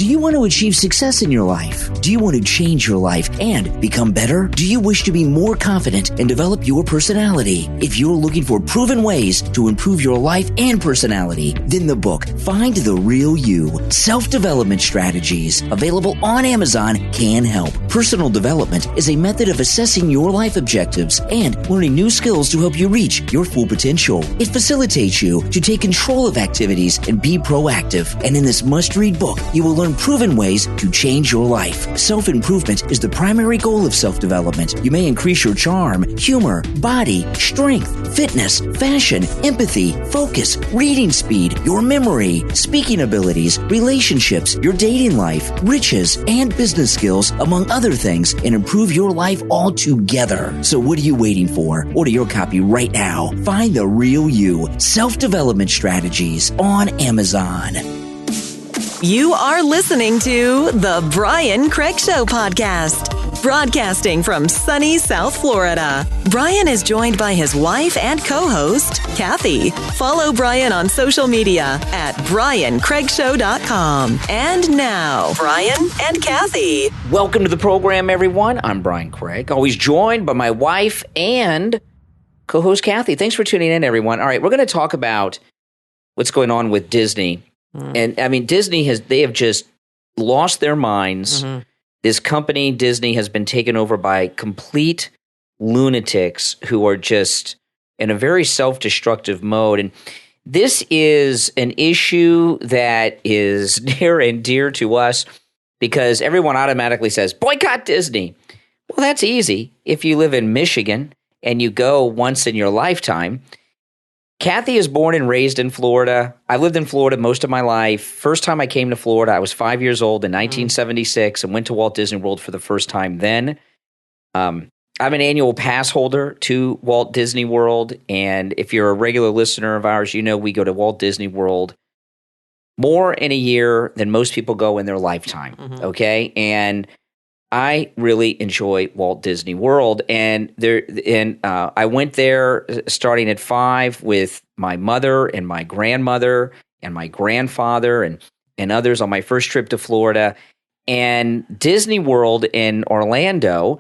Do you want to achieve success in your life? Do you want to change your life and become better? Do you wish to be more confident and develop your personality? If you're looking for proven ways to improve your life and personality, then the book, Find the Real You, Self-Development Strategies, available on Amazon, can help. Personal development is a method of assessing your life objectives and learning new skills to help you reach your full potential. It facilitates you to take control of activities and be proactive. And in this must-read book, you will learn proven ways to change your life. Self-improvement is the primary goal of self-development. You may increase your charm, humor, body, strength, fitness, fashion, empathy, focus, reading speed, your memory, speaking abilities, relationships, your dating life, riches, and business skills, among other things, and improve your life altogether. So what are you waiting for? Order your copy right now. Find the Real You, Self-Development Strategies on Amazon. You are listening to The Brian Craig Show podcast, broadcasting from sunny South Florida. Brian is joined by his wife and co-host, Kathy. Follow Brian on social media at BrianCraigShow.com. And now, Brian and Kathy. Welcome to the program, everyone. I'm Brian Craig, always joined by my wife and co-host, Kathy. Thanks for tuning in, everyone. All right, we're going to talk about what's going on with Disney. And I mean, they have just lost their minds. This company, Disney, has been taken over by complete lunatics who are just in a very self-destructive mode. And this is an issue that is near and dear to us because everyone automatically says, boycott Disney. Well, that's easy if you live in Michigan and you go once in your lifetime. Kathy is born and raised in Florida. I lived in Florida most of my life. First time I came to Florida, I was 5 years old in 1976 and went to Walt Disney World for the first time then. I'm an annual pass holder to Walt Disney World, and if you're a regular listener of ours, you know we go to Walt Disney World more in a year than most people go in their lifetime, okay? And I really enjoy Walt Disney World, and I went there starting at 5 with my mother and my grandmother and my grandfather and others on my first trip to Florida. And Disney World in Orlando,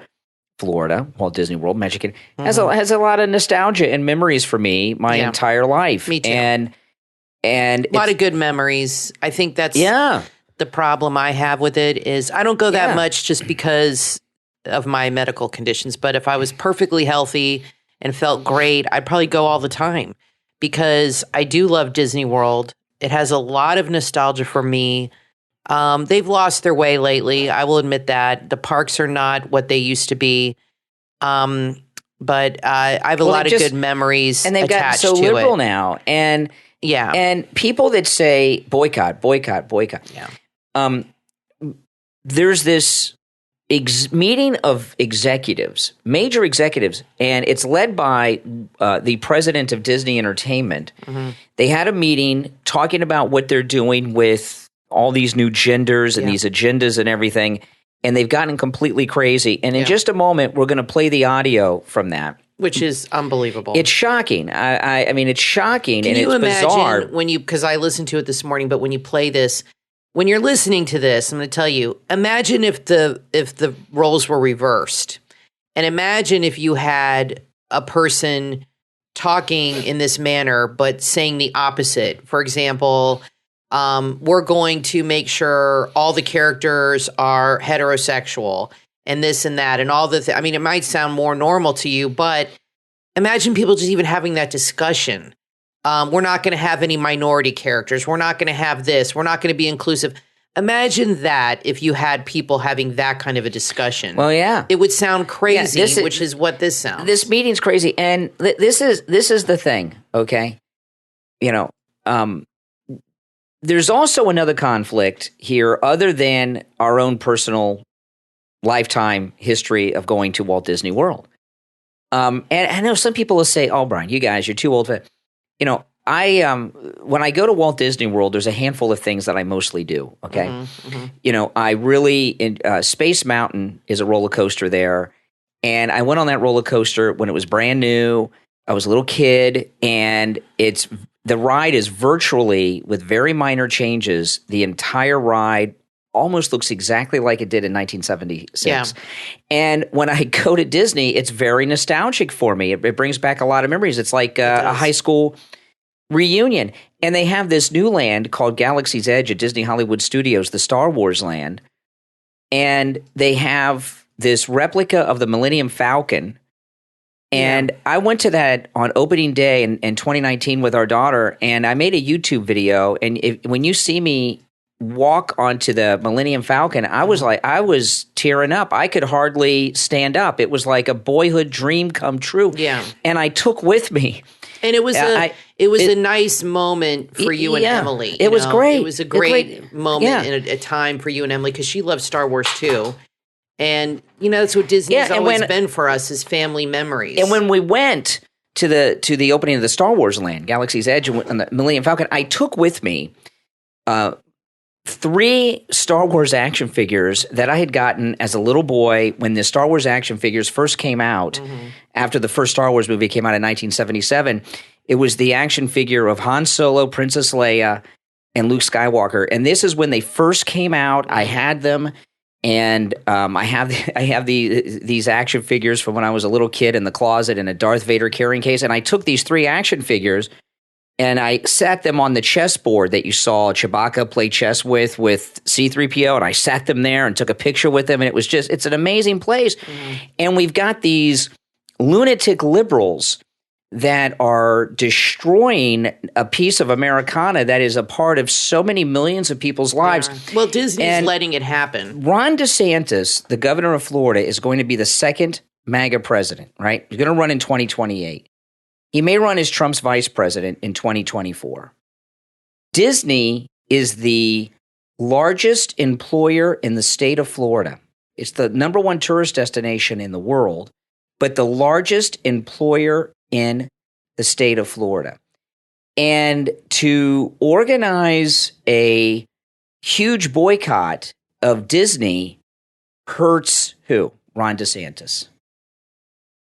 Florida, Walt Disney World, Michigan, has a lot of nostalgia and memories for me my entire life. Me too. And a lot of good memories. I think that's the problem I have with it is I don't go that much just because of my medical conditions. But if I was perfectly healthy and felt great, I'd probably go all the time because I do love Disney World. It has a lot of nostalgia for me. They've lost their way lately. I will admit that. The parks are not what they used to be. But I have a lot of good memories and they've gotten so liberal now. And people that say boycott. There's this meeting of executives, major executives, and it's led by the president of Disney Entertainment. They had a meeting talking about what they're doing with all these new genders and these agendas and everything, and they've gotten completely crazy. And in just a moment, we're going to play the audio from that. Which is unbelievable. It's shocking. I mean, it's shocking and it's bizarre. Can you imagine because I listened to it this morning, but when you play this, when you're listening to this, I'm going to tell you, imagine if the roles were reversed. And imagine if you had a person talking in this manner, but saying the opposite. For example, we're going to make sure all the characters are heterosexual and this and that and all the I mean, it might sound more normal to you, but imagine people just even having that discussion. We're not going to have any minority characters. We're not going to have this. We're not going to be inclusive. Imagine that if you had people having that kind of a discussion. Well, yeah. It would sound crazy, which is what this sounds. This meeting's crazy. And this is the thing, okay? You know, there's also another conflict here other than our own personal lifetime history of going to Walt Disney World. And I know some people will say, oh, Brian, you guys, you're too old for that. You know, when I go to Walt Disney World, there's a handful of things that I mostly do, okay? You know, I really Space Mountain is a roller coaster there, and I went on that roller coaster when it was brand new. I was a little kid, and the ride is virtually, with very minor changes, the entire ride almost looks exactly like it did in 1976. Yeah. And when I go to Disney, it's very nostalgic for me. It brings back a lot of memories. It's like a high school reunion. And they have this new land called Galaxy's Edge at Disney Hollywood Studios, the Star Wars land. And they have this replica of the Millennium Falcon. And I went to that on opening day in 2019 with our daughter, and I made a YouTube video. And when you see me walk onto the Millennium Falcon, I was tearing up. I could hardly stand up. It was like a boyhood dream come true. Yeah. And I took with me. And it was a nice moment for you and Emily. It was great. It was a great moment and a time for you and Emily because she loves Star Wars too. And, that's what Disney's always been for us is family memories. And when we went to the opening of the Star Wars land, Galaxy's Edge and the Millennium Falcon, I took with me 3 Star Wars action figures that I had gotten as a little boy when the Star Wars action figures first came out. After the first Star Wars movie came out in 1977. It was the action figure of Han Solo, Princess Leia, and Luke Skywalker. And this is when they first came out. I had them. And I have these action figures from when I was a little kid in the closet in a Darth Vader carrying case. And I took these 3 action figures and I sat them on the chessboard that you saw Chewbacca play chess with C-3PO. And I sat them there and took a picture with them. And it's an amazing place. And we've got these lunatic liberals that are destroying a piece of Americana that is a part of so many millions of people's lives. Yeah. Well, Disney's letting it happen. Ron DeSantis, the governor of Florida, is going to be the second MAGA president, right? He's going to run in 2028. He may run as Trump's vice president in 2024. Disney is the largest employer in the state of Florida. It's the number 1 tourist destination in the world, but the largest employer in the state of Florida. And to organize a huge boycott of Disney hurts who? Ron DeSantis.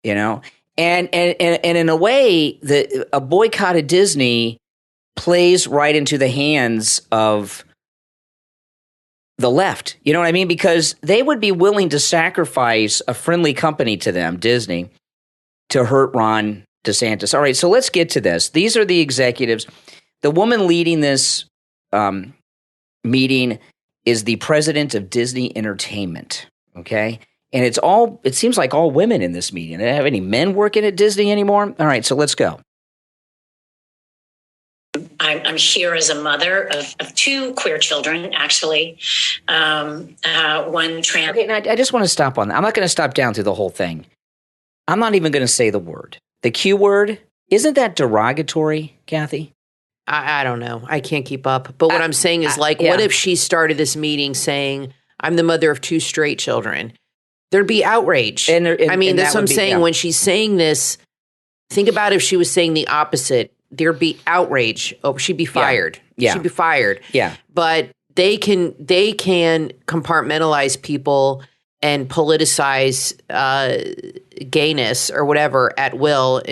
And in a way, a boycott of Disney plays right into the hands of the left. You know what I mean? Because they would be willing to sacrifice a friendly company to them, Disney, to hurt Ron DeSantis. All right, so let's get to this. These are the executives. The woman leading this meeting is the president of Disney Entertainment, okay? And it seems like all women in this meeting. They don't have any men working at Disney anymore? All right, so let's go. I'm here as a mother of 2 queer children, actually. One trans. Okay, now I just want to stop on that. I'm not going to stop down through the whole thing. I'm not even going to say the word. The Q word, isn't that derogatory, Kathy? I don't know. I can't keep up. But what I'm saying is what if she started this meeting saying, I'm the mother of 2 straight children? There'd be outrage. And that's what I'm saying. Yeah. When she's saying this, think about if she was saying the opposite. There'd be outrage. Oh, she'd be fired. Yeah. She'd be fired. Yeah. But they can compartmentalize people and politicize gayness or whatever at will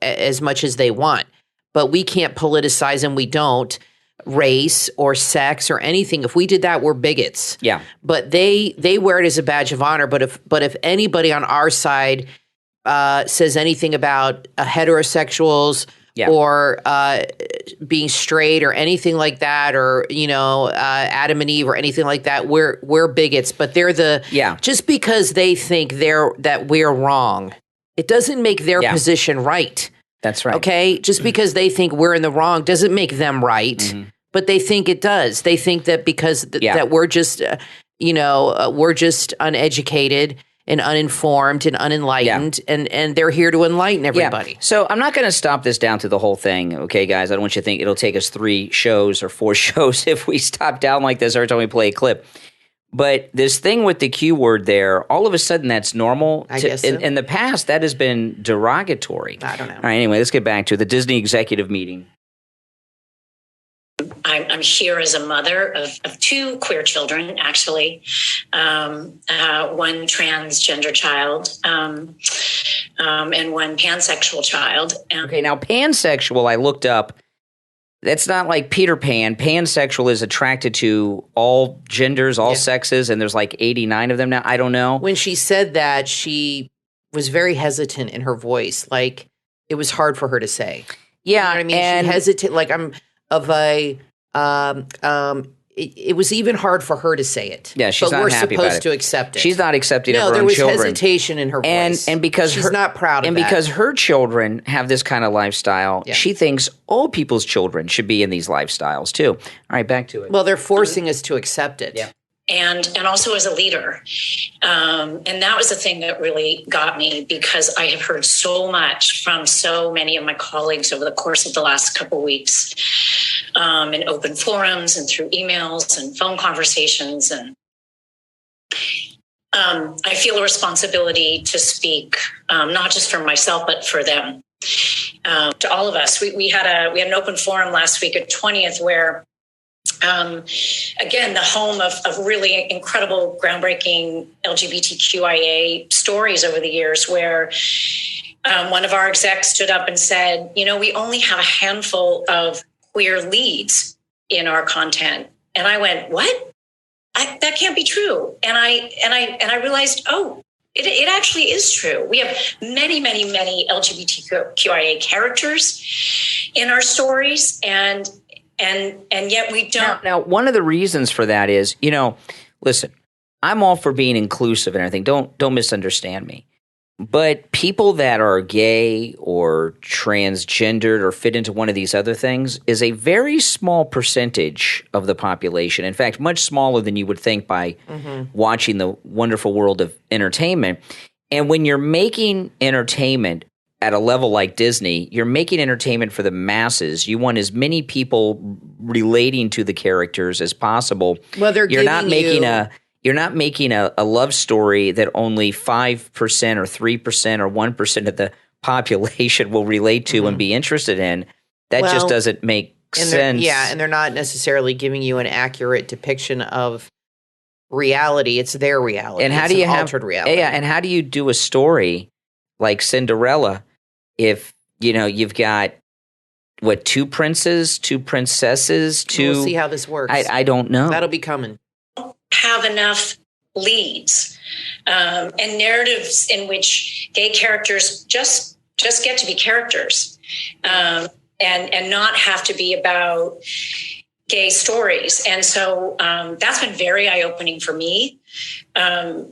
as much as they want. But we can't politicize, and we don't, race or sex or anything. If we did that, we're bigots. Yeah. But they wear it as a badge of honor. But if anybody on our side says anything about heterosexuals or being straight or anything like that, or Adam and Eve or anything like that, we're bigots. But they're just because they think that we're wrong, it doesn't make their position right. That's right. Okay, just because they think we're in the wrong doesn't make them right, but they think it does. They think that because that we're just we're just uneducated and uninformed and unenlightened, and they're here to enlighten everybody. Yeah. So I'm not going to stop this down to the whole thing, okay, guys? I don't want you to think it'll take us 3 shows or 4 shows if we stop down like this every time we play a clip. But this thing with the Q word there, all of a sudden that's normal. I guess so. In the past, that has been derogatory. I don't know. All right, anyway, let's get back to the Disney executive meeting. I'm here as a mother of 2 queer children, actually. One transgender child and one pansexual child. Okay, now pansexual, I looked up. That's not like Peter Pan. Pansexual is attracted to all genders, all sexes, and there's like 89 of them now. I don't know. When she said that, she was very hesitant in her voice. Like, it was hard for her to say. Yeah, you know what I mean, and she hesitated. Like, I'm of a It was even hard for her to say it. Yeah, she's not happy about it. But we're supposed to accept it. She's not accepting of her own there was children. hesitation in her voice. And because she's not proud of that. And because her children have this kind of lifestyle, she thinks all people's children should be in these lifestyles too. All right, back to it. Well, they're forcing us to accept it. Yeah. And also as a leader. And that was the thing that really got me, because I have heard so much from so many of my colleagues over the course of the last couple of weeks, in open forums and through emails and phone conversations. And I feel a responsibility to speak, not just for myself, but for them, to all of us. We had an open forum last week at 20th where, again, the home of really incredible, groundbreaking LGBTQIA stories over the years, where one of our execs stood up and said, we only have a handful of queer leads in our content. And I went, what? That can't be true. And I realized, it actually is true. We have many, many, many LGBTQIA characters in our stories, and yet we don't. Now, one of the reasons for that is, listen, I'm all for being inclusive and everything. Don't misunderstand me. But people that are gay or transgendered or fit into one of these other things is a very small percentage of the population. In fact, much smaller than you would think by watching the wonderful world of entertainment. And when you're making entertainment at a level like Disney, you're making entertainment for the masses. You want as many people relating to the characters as possible. Well, you're not making a love story that only 5% or 3% or 1% of the population will relate to and be interested in. That just doesn't make sense. And they're not necessarily giving you an accurate depiction of reality. It's their reality. And how do you have altered reality? Yeah, and how do you do a story like Cinderella if you've got two princes, two princesses, We'll see how this works. I don't know. That'll be coming. Have enough leads and narratives in which gay characters just get to be characters and not have to be about gay stories. And so that's been very eye-opening for me. And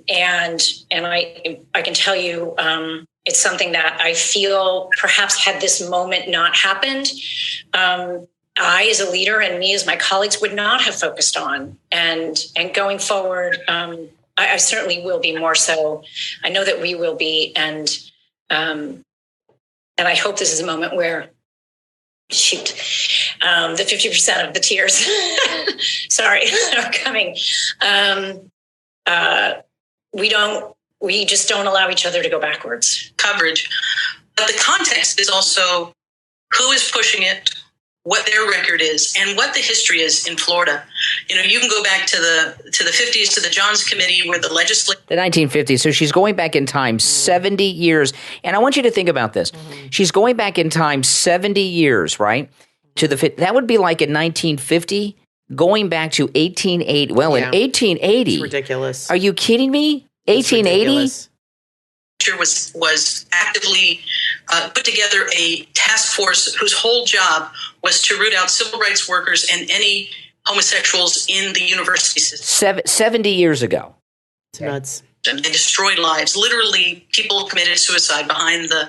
I can tell you it's something that I feel perhaps had this moment not happened, I, as a leader, and me as my colleagues, would not have focused on. And going forward, I certainly will be more so. I know that we will be, and I hope this is a moment where, the 50% of the tears, sorry, are coming. We just don't allow each other to go backwards. Coverage, but the context is also who is pushing it, what their record is, and what the history is in Florida. You can go back to the 50s, to the Johns Committee, where the legislature... The 1950s. So she's going back in time 70 years. And I want you to think about this. She's going back in time 70 years, right? That would be like in 1950, going back to 1880. Well, in 1880... It's ridiculous. Are you kidding me? 1880? Was actively put together a task force whose whole job was to root out civil rights workers and any homosexuals in the university system. 70 years ago. It's nuts. And they destroyed lives. Literally, people committed suicide behind the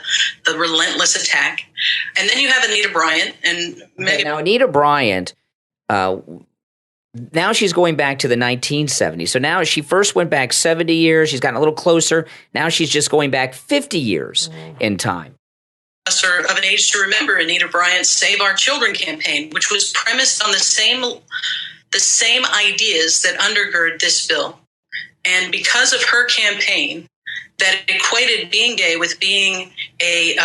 relentless attack. And then you have Anita Bryant. Now, Anita Bryant... now she's going back to the 1970s. So now she first went back 70 years. She's gotten a little closer. Now she's just going back 50 years in time. Of an age to remember, Anita Bryant's Save Our Children campaign, which was premised on the same ideas that undergird this bill. And because of her campaign that equated being gay with being a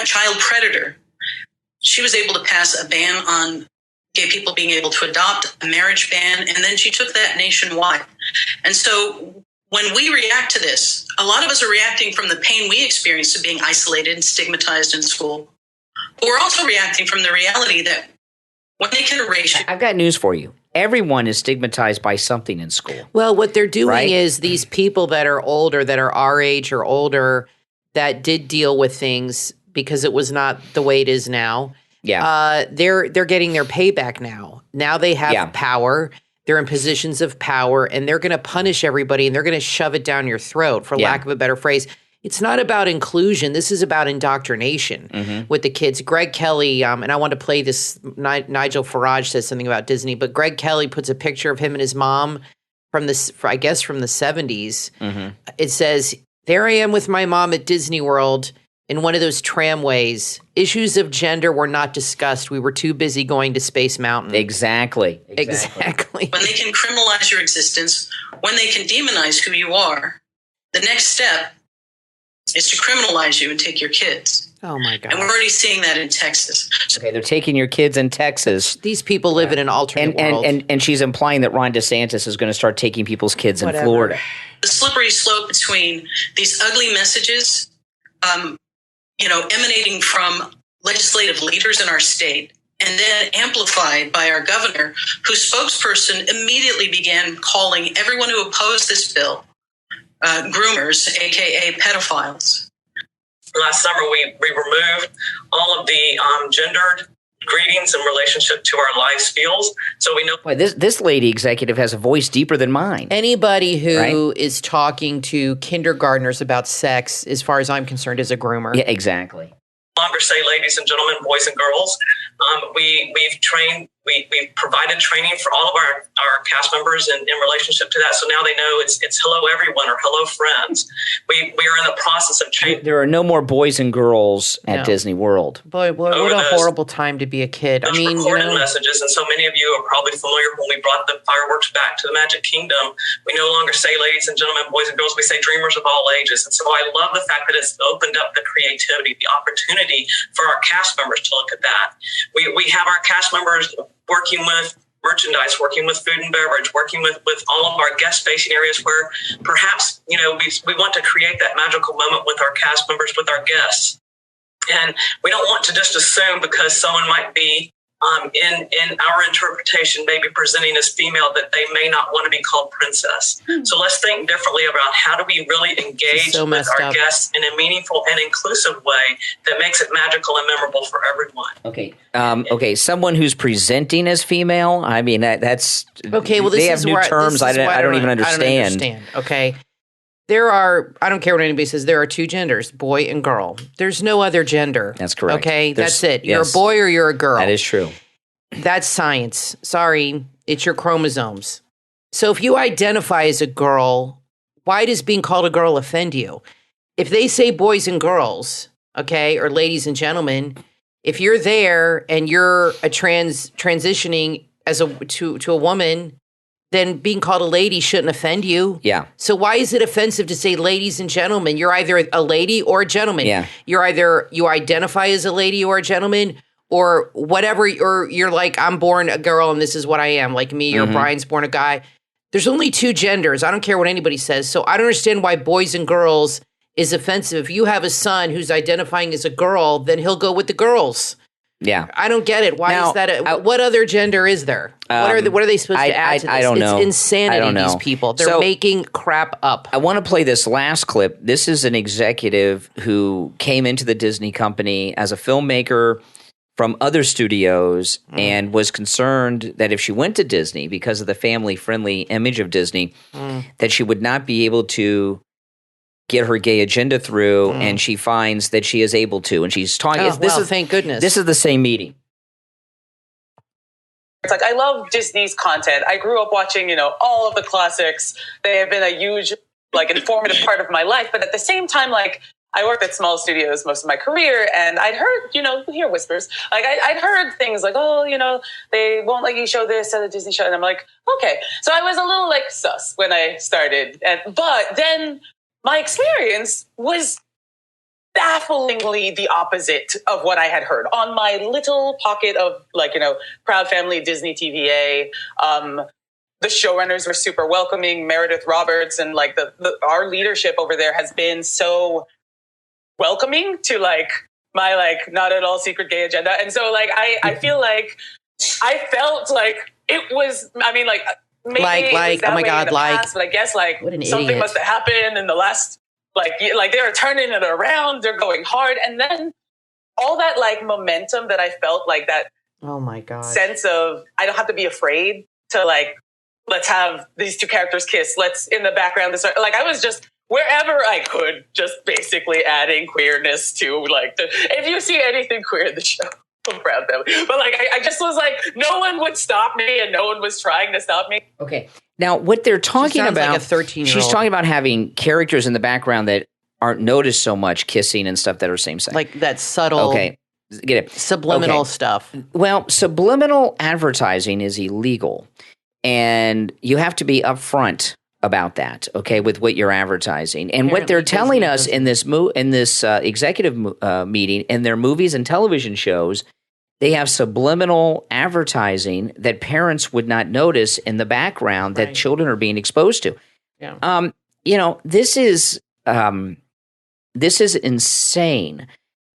child predator, she was able to pass a ban on gay people being able to adopt, a marriage ban, and then she took that nationwide. And so when we react to this, a lot of us are reacting from the pain we experienced of being isolated and stigmatized in school. But we're also reacting from the reality that when they can erase you. I've got news for you. Everyone is stigmatized by something in school. Well, what they're doing Right? is these people that are older, that are our age or older, that did deal with things because it was not the way it is now. Yeah. They're getting their payback now. Now they have power. They're in positions of power, and they're going to punish everybody, and they're going to shove it down your throat, for lack of a better phrase. It's not about inclusion. This is about indoctrination with the kids. Greg Kelly, and I want to play this. Nigel Farage says something about Disney, but Greg Kelly puts a picture of him and his mom from this, I guess, from the 70s. It says, "There I am with my mom at Disney World in one of those tramways. Issues of gender were not discussed. We were too busy going to Space Mountain." Exactly. Exactly. When they can criminalize your existence, when they can demonize who you are, the next step is to criminalize you and take your kids. Oh, my God. And we're already seeing that in Texas. Okay, they're taking your kids in Texas. These people live in an alternate world. And she's implying that Ron DeSantis is going to start taking people's kids in Florida. The slippery slope between these ugly messages, emanating from legislative leaders in our state, and then amplified by our governor, whose spokesperson immediately began calling everyone who opposed this bill groomers, aka pedophiles. Last summer, we removed all of the gendered greetings in relationship to our life skills. So we know. Boy, this lady executive has a voice deeper than mine. Anybody who is talking to kindergartners about sex, as far as I'm concerned, is a groomer. Yeah, exactly. Longer say ladies and gentlemen, boys and girls. We've trained, we've provided training for all of our cast members in relationship to that. So now they know it's hello everyone or hello friends. We are in the process of training. There are no more boys and girls at Disney World. Boy, what a horrible time to be a kid. I mean, recorded messages, and so many of you are probably familiar when we brought the fireworks back to the Magic Kingdom. We no longer say ladies and gentlemen, boys and girls. We say dreamers of all ages. And so I love the fact that it's opened up the creativity, the opportunity for our cast members to look at that. We have our cast members working with merchandise, working with food and beverage, working with all of our guest-facing areas where perhaps, we want to create that magical moment with our cast members, with our guests. And we don't want to just assume because someone might be in our interpretation, maybe presenting as female, that they may not want to be called princess. So let's think differently about how do we really engage with our guests in a meaningful and inclusive way that makes it magical and memorable for everyone. Okay. Someone who's presenting as female. I mean, that's okay. Well, they have new terms. I don't even understand. Okay. There are, I don't care what anybody says, there are two genders, boy and girl. There's no other gender. That's correct. Okay, that's it. You're a boy or you're a girl. That is true. That's science. Sorry, it's your chromosomes. So if you identify as a girl, why does being called a girl offend you? If they say boys and girls, okay, or ladies and gentlemen, if you're there and you're a transitioning as to a woman, then being called a lady shouldn't offend you. Yeah. So why is it offensive to say ladies and gentlemen? You're either a lady or a gentleman. Yeah. You identify as a lady or a gentleman or whatever, or you're like, I'm born a girl and this is what I am, like me, or Brian's born a guy. There's only two genders. I don't care what anybody says. So I don't understand why boys and girls is offensive. If you have a son who's identifying as a girl, then he'll go with the girls. Yeah. I don't get it. Why is that? What other gender is there? What are they supposed to add to this? I don't know. It's insanity, I don't know. these people. They're making crap up. I want to play this last clip. This is an executive who came into the Disney company as a filmmaker from other studios and was concerned that if she went to Disney, because of the family-friendly image of Disney, that she would not be able to get her gay agenda through, and she finds that she is able to. And she's talking. Thank goodness. This is the same meeting. It's like, I love Disney's content. I grew up watching, all of the classics. They have been a huge, informative part of my life. But at the same time, I worked at small studios most of my career, and I'd heard, you hear whispers. I'd heard things like, they won't let you show this at a Disney show. And I'm like, okay. So I was a little sus when I started. But then my experience was bafflingly the opposite of what I had heard on my little pocket of Proud Family Disney TVA. The showrunners were super welcoming. Meredith Roberts and our leadership over there has been so welcoming to my not at all secret gay agenda. And so I feel like I felt like it was, I mean, like, maybe like oh my God, like, past, but I guess like something idiot. must have happened in the last, like they're turning it around, they're going hard. And then all that like momentum that I felt, like that oh my God sense of, I don't have to be afraid to like, let's have these two characters kiss. Let's in the background, like I was just wherever I could, just basically adding queerness to like if you see anything queer in the show, I'm proud of them. But like, I just was like, no one would stop me and no one was trying to stop me. Okay. Now, what they're talking about, like a 13-year-old. She's talking about having characters in the background that aren't noticed so much, kissing and stuff that are same sex. Like that subtle, okay, get it, subliminal stuff. Well, subliminal advertising is illegal, and you have to be upfront about that, okay, with what you're advertising. And what they're telling us in this executive meeting, in their movies and television shows, they have subliminal advertising that parents would not notice in the background that children are being exposed to. Yeah. This is insane,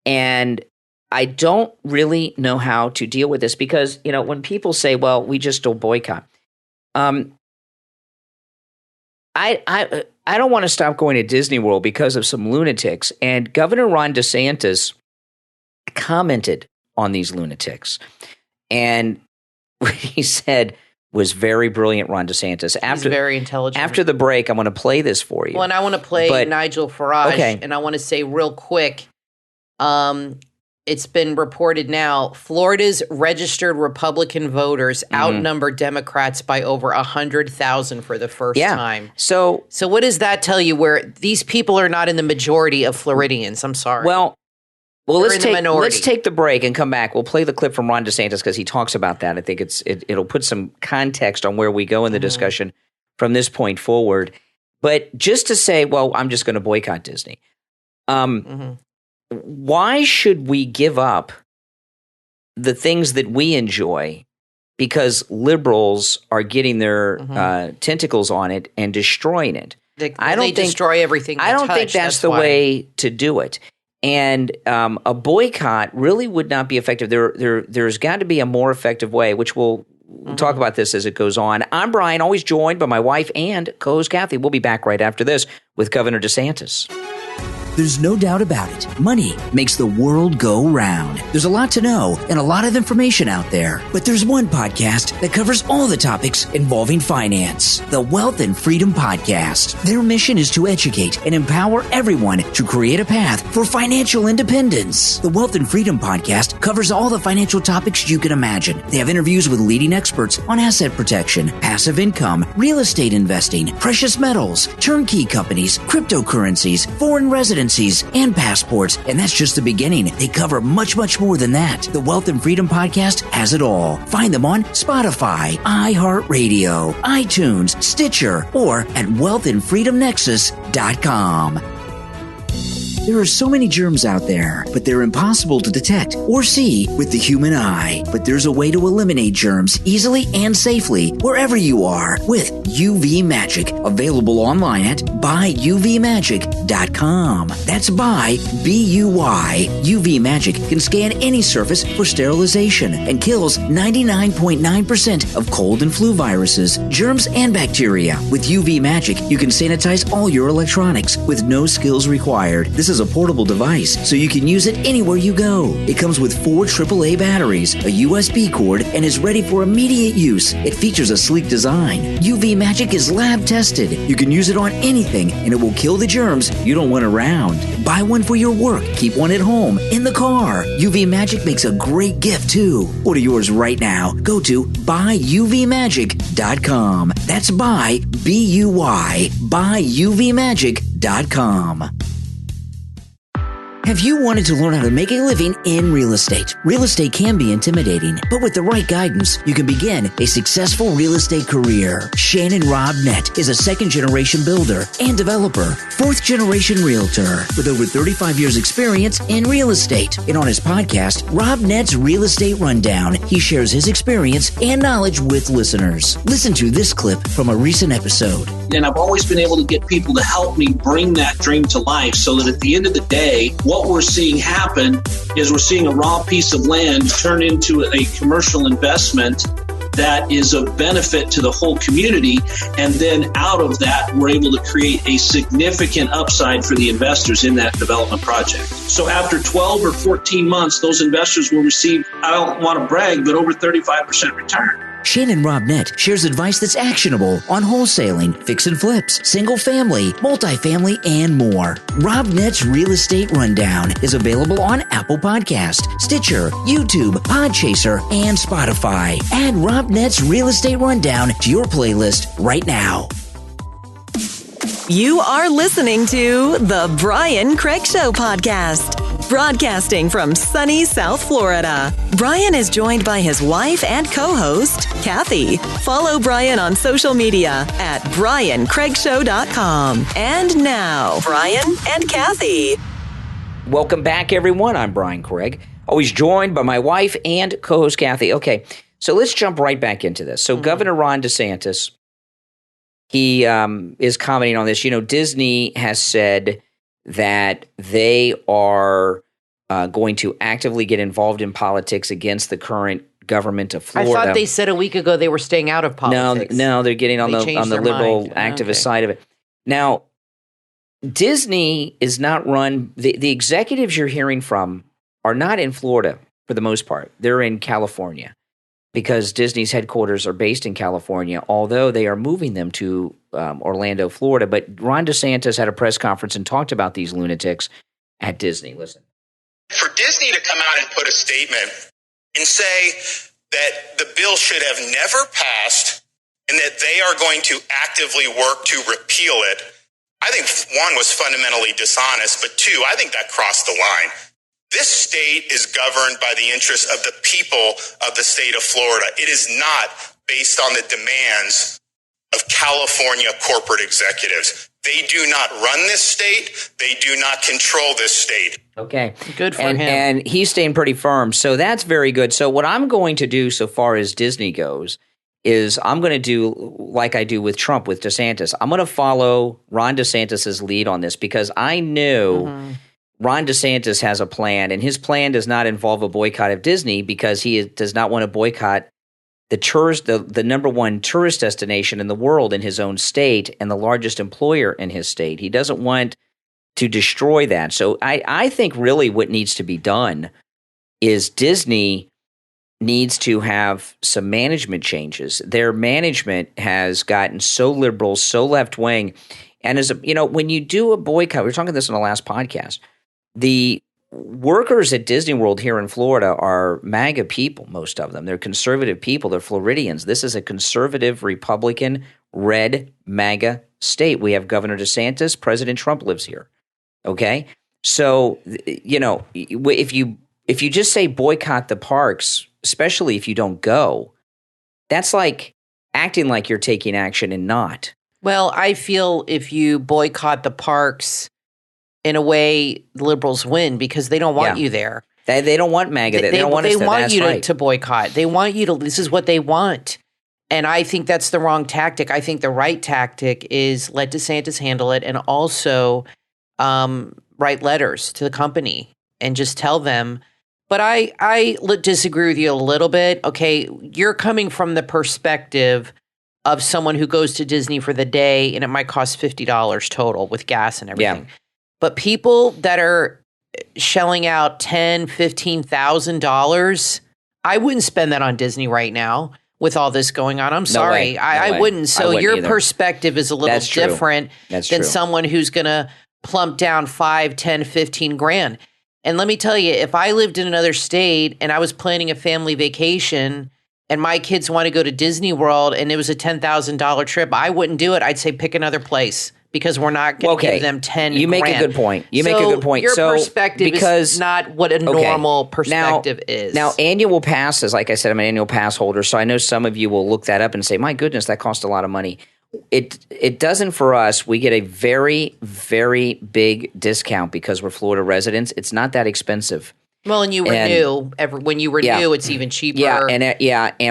and I don't really know how to deal with this because when people say, "Well, we just don't boycott," I don't want to stop going to Disney World because of some lunatics. And Governor Ron DeSantis commented on these lunatics, and what he said was very brilliant. Ron DeSantis, He's very intelligent. After the break, I'm going to play this for you. Well, and I want to play Nigel Farage, and I want to say real quick, it's been reported now, Florida's registered Republican voters outnumber Democrats by over 100,000 for the first time. So what does that tell you, where these people are not in the majority of Floridians? I'm sorry. Well, let's take the break and come back. We'll play the clip from Ron DeSantis because he talks about that. I think it'll put some context on where we go in the discussion from this point forward. But just to say, well, I'm just going to boycott Disney. Why should we give up the things that we enjoy because liberals are getting their tentacles on it and destroying it? They destroy everything. I don't think that's the way to do it. And a boycott really would not be effective. There's got to be a more effective way, which we'll talk about this as it goes on. I'm Brian, always joined by my wife and co-host Kathy. We'll be back right after this with Governor DeSantis. There's no doubt about it. Money makes the world go round. There's a lot to know and a lot of information out there. But there's one podcast that covers all the topics involving finance. The Wealth and Freedom Podcast. Their mission is to educate and empower everyone to create a path for financial independence. The Wealth and Freedom Podcast covers all the financial topics you can imagine. They have interviews with leading experts on asset protection, passive income, real estate investing, precious metals, turnkey companies, cryptocurrencies, foreign residencies, and passports. And that's just the beginning. They cover much, much more than that. The Wealth and Freedom Podcast has it all. Find them on Spotify, iHeartRadio, iTunes, Stitcher, or at wealthandfreedomnexus.com. There are so many germs out there, but they're impossible to detect or see with the human eye. But there's a way to eliminate germs easily and safely wherever you are with UV Magic, available online at buyuvmagic.com. That's buy, B-U-Y. UV Magic can scan any surface for sterilization and kills 99.9% of cold and flu viruses, germs, and bacteria. With UV Magic, you can sanitize all your electronics with no skills required. This is a portable device, so you can use it anywhere you go. It comes with 4 AAA batteries, a USB cord, and is ready for immediate use. It features a sleek design. UV Magic is lab tested. You can use it on anything, and it will kill the germs you don't want around. Buy one for your work. Keep one at home, in the car. UV Magic makes a great gift, too. Order yours right now. Go to buyuvmagic.com. That's buy, B-U-Y, buyuvmagic.com. Have you wanted to learn how to make a living in real estate? Real estate can be intimidating, but with the right guidance, you can begin a successful real estate career. Shannon Robnett is a second-generation builder and developer, fourth-generation realtor with over 35 years experience in real estate. And on his podcast, Robnett's Real Estate Rundown, he shares his experience and knowledge with listeners. Listen to this clip from a recent episode. And I've always been able to get people to help me bring that dream to life so that at the end of the day, what what we're seeing happen is we're seeing a raw piece of land turn into a commercial investment that is of benefit to the whole community. And then out of that, we're able to create a significant upside for the investors in that development project. So after 12 or 14 months, those investors will receive, I don't want to brag, but over 35% return. Shannon Robnett shares advice that's actionable on wholesaling, fix and flips, single family, multifamily, and more. Robnett's Real Estate Rundown is available on Apple Podcast, Stitcher, YouTube, Podchaser, and Spotify. Add Robnett's Real Estate Rundown to your playlist right now. You are listening to the Brian Craig Show podcast. Broadcasting from sunny South Florida, Brian is joined by his wife and co-host, Kathy. Follow Brian on social media at briancraigshow.com. And now, Brian and Kathy. Welcome back, everyone. I'm Brian Craig, always joined by my wife and co-host, Kathy. Okay, so let's jump right back into this. So Governor Ron DeSantis, he is commenting on this. You know, Disney has said that they are going to actively get involved in politics against the current government of Florida. I thought they said a week ago they were staying out of politics. No, they're getting on the liberal activist side of it. Now, Disney is not run. The executives you're hearing from are not in Florida for the most part. They're in California because Disney's headquarters are based in California, although they are moving them to Orlando, Florida. But Ron DeSantis had a press conference and talked about these lunatics at Disney. Listen. For Disney to come out and put a statement and say that the bill should have never passed and that they are going to actively work to repeal it, I think, one, was fundamentally dishonest, but two, I think that crossed the line. This state is governed by the interests of the people of the state of Florida. It is not based on the demands of California corporate executives. They do not run this state. They do not control this state. Okay. Good for him. And he's staying pretty firm. So that's very good. So what I'm going to do so far as Disney goes is I'm going to do like I do with Trump, with DeSantis. I'm going to follow Ron DeSantis' lead on this because I know Ron DeSantis has a plan, and his plan does not involve a boycott of Disney because he does not want to boycott the number one tourist destination in the world in his own state and the largest employer in his state. He doesn't want to destroy that. So I think really what needs to be done is Disney needs to have some management changes. Their management has gotten so liberal, so left-wing. And when you do a boycott, we were talking this in the last podcast, the workers at Disney World here in Florida are MAGA people, most of them. They're conservative people. They're Floridians. This is a conservative, Republican, red MAGA state. We have Governor DeSantis. President Trump lives here. Okay? So, if you just say boycott the parks, especially if you don't go, that's like acting like you're taking action and not. Well, I feel if you boycott the parks, in a way, the liberals win because they don't want you there. They don't want MAGA. They don't want us there. They want That's you right. to boycott. They want you to. This is what they want. And I think that's the wrong tactic. I think the right tactic is let DeSantis handle it and also write letters to the company and just tell them. But I disagree with you a little bit. Okay, you're coming from the perspective of someone who goes to Disney for the day and it might cost $50 total with gas and everything. Yeah. But people that are shelling out $10,000, $15,000, I wouldn't spend that on Disney right now with all this going on. I'm sorry. I wouldn't. So your perspective is a little different than someone who's going to plump down $5, $10, $15,000. And let me tell you, if I lived in another state and I was planning a family vacation and my kids want to go to Disney World and it was a $10,000 trip, I wouldn't do it. I'd say pick another place. Because we're not going to give them $10,000. You make a good point. Your perspective is not what a normal perspective is. Now, annual passes, like I said, I'm an annual pass holder, so I know some of you will look that up and say, my goodness, that costs a lot of money. It doesn't for us. We get a very, very big discount because we're Florida residents. It's not that expensive. Well, and you renew. When you renew, it's even cheaper. And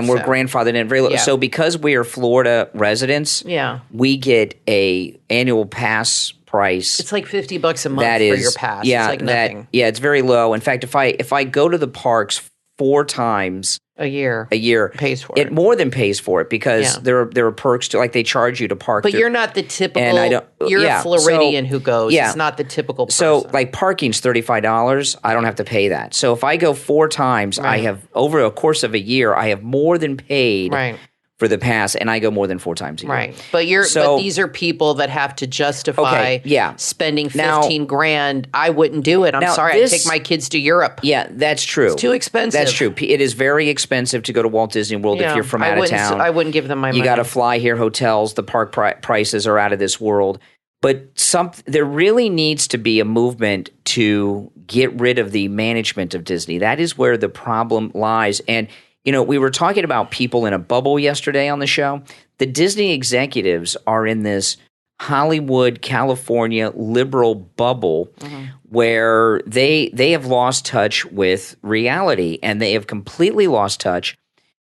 we're grandfathered in very little. So because we are Florida residents, we get a annual pass price. It's like $50 a month for your pass. Yeah, it's like nothing. It's very low. In fact, if I go to the parks 4 times a year pays for it. It more than pays for it because there are perks to, like, they charge you to park. But you're not the typical. And I don't. You're a Floridian who goes. Yeah. It's not the typical person. So, like, parking's $35. I don't have to pay that. So if I go 4 times, I have, over a course of a year, I have more than paid for the pass, and I go more than 4 times a year. Right. But but these are people that have to justify spending $15,000. I wouldn't do it. I'm sorry. I'd take my kids to Europe. Yeah, that's true. It's too expensive. That's true. It is very expensive to go to Walt Disney World if you're from out of town. I wouldn't give them my money. You got to fly here, hotels, the park prices are out of this world. But there really needs to be a movement to get rid of the management of Disney. That is where the problem lies. And you know, we were talking about people in a bubble yesterday on the show. The Disney executives are in this Hollywood, California liberal bubble where they have lost touch with reality, and they have completely lost touch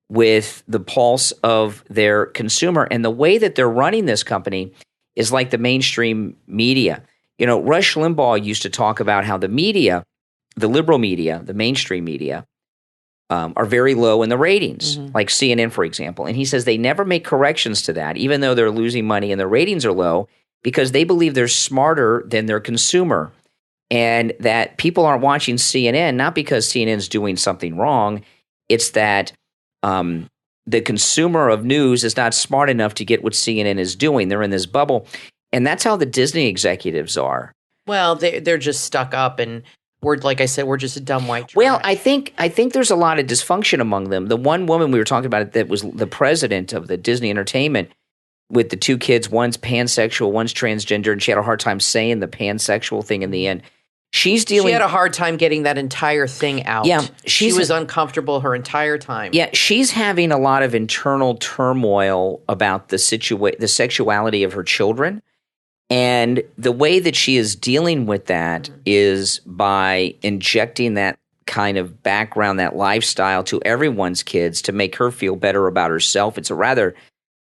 with the pulse of their consumer. And the way that they're running this company is like the mainstream media. You know, Rush Limbaugh used to talk about how the media, the liberal media, the mainstream media, are very low in the ratings, like CNN, for example. And he says they never make corrections to that, even though they're losing money and their ratings are low, because they believe they're smarter than their consumer, and that people aren't watching CNN, not because CNN's doing something wrong. It's that the consumer of news is not smart enough to get what CNN is doing. They're in this bubble. And that's how the Disney executives are. Well, they're just stuck up, and like I said, we're just a dumb white trash. Well, I think there's a lot of dysfunction among them. The one woman we were talking about that was the president of the Disney Entertainment with the 2 kids, one's pansexual, one's transgender, and she had a hard time saying the pansexual thing in the end. She had a hard time getting that entire thing out. Yeah, she was uncomfortable her entire time. Yeah, she's having a lot of internal turmoil about the sexuality of her children. And the way that she is dealing with that is by injecting that kind of background, that lifestyle to everyone's kids to make her feel better about herself. It's a rather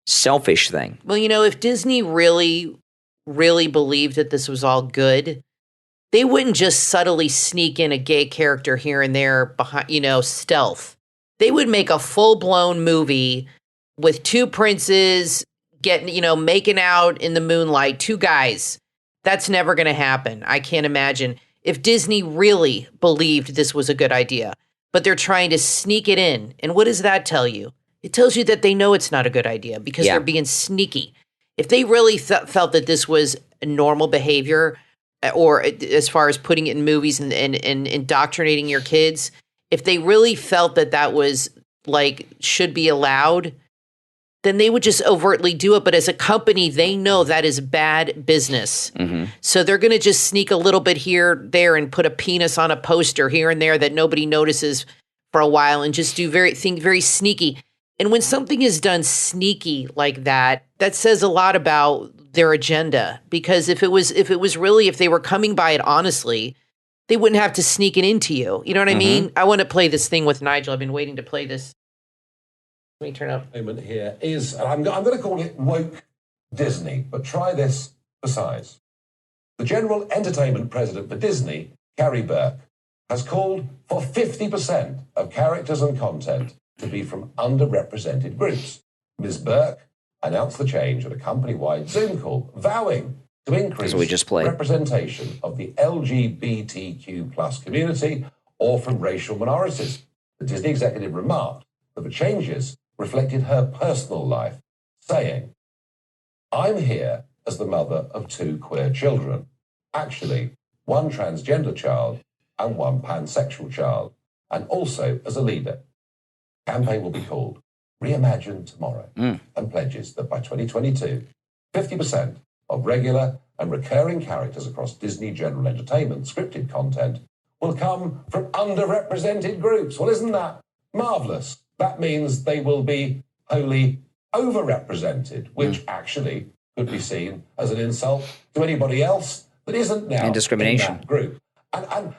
selfish thing. Well, you know, if Disney really, really believed that this was all good, they wouldn't just subtly sneak in a gay character here and there behind, stealth. They would make a full-blown movie with 2 princes making out in the moonlight, 2 guys. That's never going to happen. I can't imagine. If Disney really believed this was a good idea, but they're trying to sneak it in. And what does that tell you? It tells you that they know it's not a good idea because they're being sneaky. If they really felt that this was normal behavior, or as far as putting it in movies and indoctrinating your kids, if they really felt that was should be allowed, then they would just overtly do it. But as a company, they know that is bad business. So they're going to just sneak a little bit here, there, and put a penis on a poster here and there that nobody notices for a while, and just do very sneaky. And when something is done sneaky like that, that says a lot about their agenda. Because if they were coming by it honestly, they wouldn't have to sneak it into you. You know what I mean? I want to play this thing with Nigel. I've been waiting to play this. Let me turn up. Here is, and I'm going to call it woke Disney, but try this for size. The general entertainment president for Disney, Carrie Burke, has called for 50% of characters and content to be from underrepresented groups. Ms. Burke announced the change at a company-wide Zoom call, vowing to increase representation of the LGBTQ plus community or from racial minorities. The Disney executive remarked that the changes reflected her personal life, saying, "I'm here as the mother of 2 queer children. Actually, 1 transgender child and 1 pansexual child, and also as a leader. Campaign will be called Reimagine Tomorrow and pledges that by 2022, 50% of regular and recurring characters across Disney General Entertainment scripted content will come from underrepresented groups." Well, isn't that marvelous? That means they will be wholly overrepresented, which actually could be seen as an insult to anybody else that isn't now and discrimination. In that group. And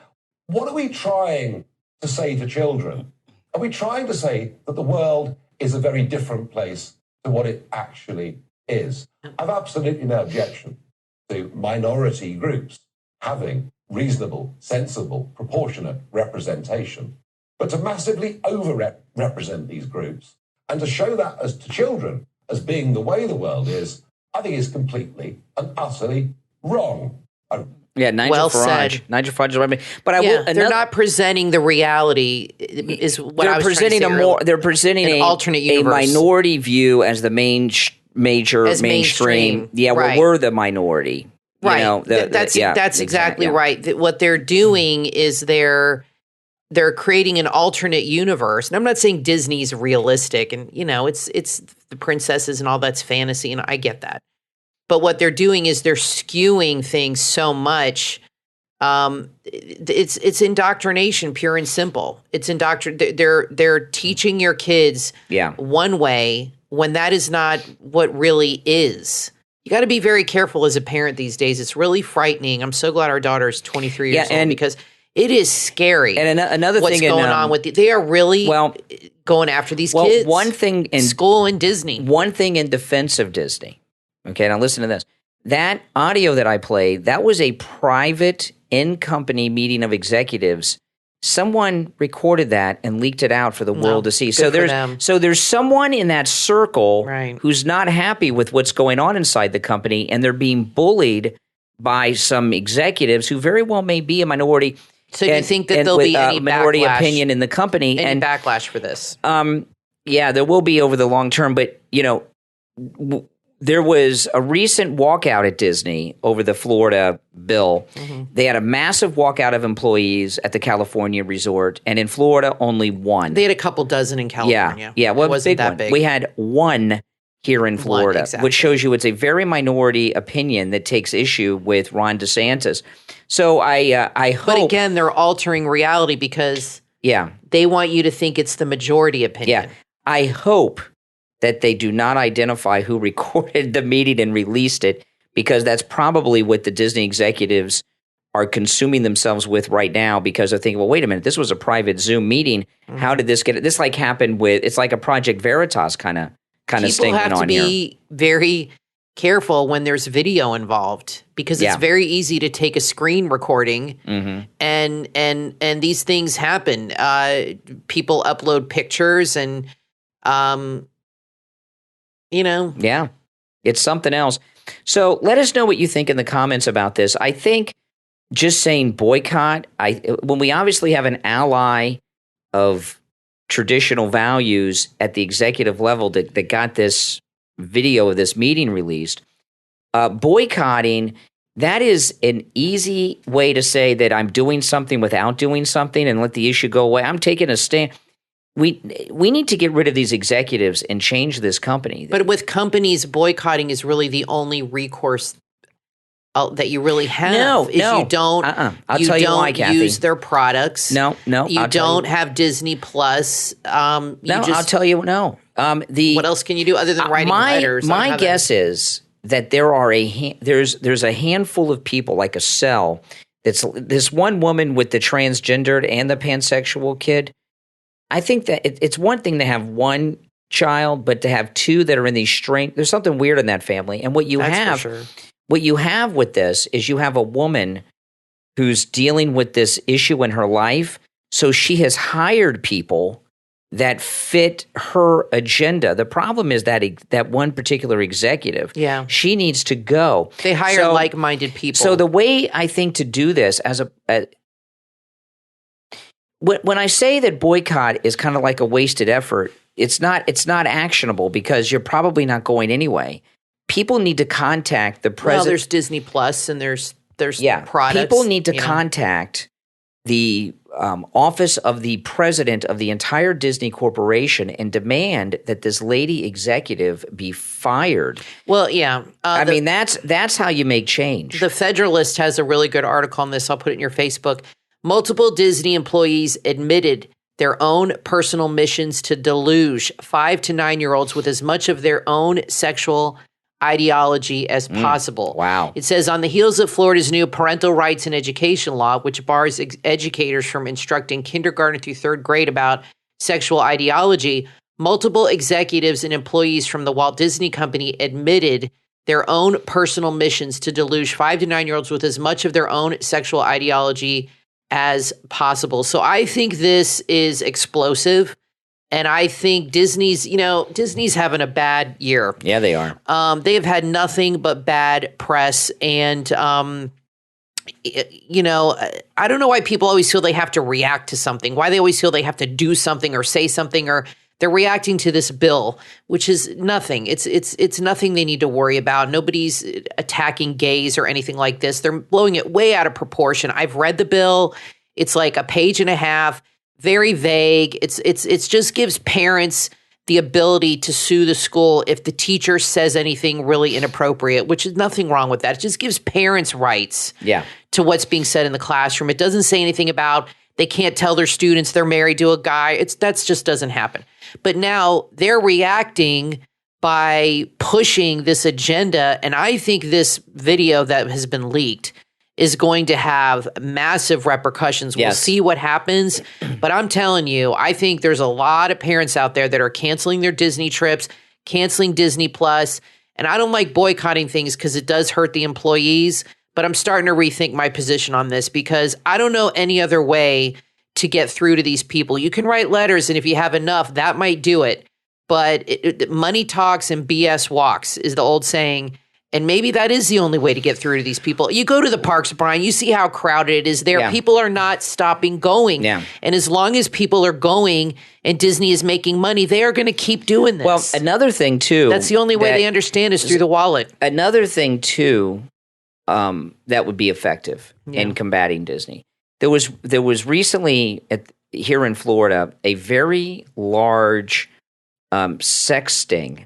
what are we trying to say to children? Are we trying to say that the world is a very different place to what it actually is? I've absolutely no objection to minority groups having reasonable, sensible, proportionate representation, but to massively over-represent these groups and to show that as to children as being the way the world is, I think is completely and utterly wrong. Yeah, Nigel Well Farage. said. Nigel Farage is right. But I Yeah, will. they're not presenting the reality. Is what I was presenting trying to say earlier. They're presenting An alternate a universe. minority view as the major As mainstream. Yeah, well, Right. we're the minority. You Right. know, That's exactly right. What they're doing is they're creating an alternate universe. And I'm not saying Disney's realistic, and it's the princesses and all that's fantasy, and I get that. But what they're doing is they're skewing things so much. It's indoctrination, pure and simple. It's They're teaching your kids one way when that is not what really is. You got to be very careful as a parent these days. It's really frightening. I'm so glad our daughter is 23 years old because it is scary. And another what's thing going on with they are really going after these kids. One thing in school and Disney. One thing in defense of Disney. Okay, now listen to this. That audio that I played, that was a private in-company meeting of executives. Someone recorded that and leaked it out for the world to see. So there's someone in that circle who's not happy with what's going on inside the company, and they're being bullied by some executives who very well may be a minority. So do you think that there'll be any minority backlash, opinion in the company? Any and backlash for this? Yeah, there will be over the long term, but there was a recent walkout at Disney over the Florida bill. Mm-hmm. They had a massive walkout of employees at the California resort, and in Florida, only one. They had a couple dozen in California. Yeah. Well, it wasn't that big. We had one here in Florida, which shows you it's a very minority opinion that takes issue with Ron DeSantis. So I hope. But again, they're altering reality because they want you to think it's the majority opinion. Yeah, I hope that they do not identify who recorded the meeting and released it, because that's probably what the Disney executives are consuming themselves with right now, because they're thinking, well, wait a minute, this was a private Zoom meeting. Mm-hmm. How did this get it? This happened with, it's like a Project Veritas kind of sting going on here. People have to be very careful when there's video involved, because it's very easy to take a screen recording and these things happen. People upload pictures and Yeah, it's something else. So let us know what you think in the comments about this. I think just saying boycott, when we obviously have an ally of traditional values at the executive level that got this video of this meeting released, boycotting, that is an easy way to say that I'm doing something without doing something and let the issue go away. I'm taking a stand. We need to get rid of these executives and change this company. But with companies, boycotting is really the only recourse that you really have. No. You don't. I'll tell you why, Kathy. Use their products. No. You don't have Disney Plus. I'll tell you no. What else can you do other than writing letters? My guess is that there are there's a handful of people, like a cell. That's this one woman with the transgendered and the pansexual kid. I think that it's one thing to have one child, but to have two that are in these there's something weird in that family. And what you have with this is you have a woman who's dealing with this issue in her life. So she has hired people that fit her agenda. The problem is that one particular executive, she needs to go. They hire like-minded people. So the way I think to do this when I say that boycott is kind of like a wasted effort, it's not actionable, because you're probably not going anyway. People need to contact the president. Well, there's Disney Plus and there's products. People need to contact the office of the president of the entire Disney Corporation and demand that this lady executive be fired. Well, yeah. I mean, that's how you make change. The Federalist has a really good article on this. I'll put it in your Facebook. Multiple Disney employees admitted their own personal missions to deluge 5 to 9-year-olds with as much of their own sexual ideology as possible. Wow. It says, on the heels of Florida's new parental rights and education law, which bars educators from instructing kindergarten through 3rd grade about sexual ideology, multiple executives and employees from the Walt Disney Company admitted their own personal missions to deluge 5 to 9-year-olds with as much of their own sexual ideology as possible. So I think this is explosive. And I think Disney's having a bad year. Yeah, they are. They have had nothing but bad press. And, I don't know why people always feel they have to react to something, why they always feel they have to do something or say something, or they're reacting to this bill, which is nothing. It's nothing they need to worry about. Nobody's attacking gays or anything like this. They're blowing it way out of proportion. I've read the bill. It's like a page and a half. Very vague. It's just gives parents the ability to sue the school if the teacher says anything really inappropriate, which is nothing wrong with that. It just gives parents rights to what's being said in the classroom. It doesn't say anything about they can't tell their students they're married to a guy. That just doesn't happen. But now they're reacting by pushing this agenda, and I think this video that has been leaked is going to have massive repercussions. We'll see what happens. But I'm telling you, I think there's a lot of parents out there that are canceling their Disney trips, canceling Disney Plus. And I don't like boycotting things because it does hurt the employees. But I'm starting to rethink my position on this because I don't know any other way to get through to these people. You can write letters, and if you have enough, that might do it. But money talks and BS walks is the old saying. And maybe that is the only way to get through to these people. You go to the parks, Brian, you see how crowded it is there. Yeah. People are not stopping going. Yeah. And as long as people are going and Disney is making money, they are going to keep doing this. Well, another thing, too. That's the only way they understand is through the wallet. Another thing, too, that would be effective in combating Disney. There was recently, here in Florida, a very large sex sting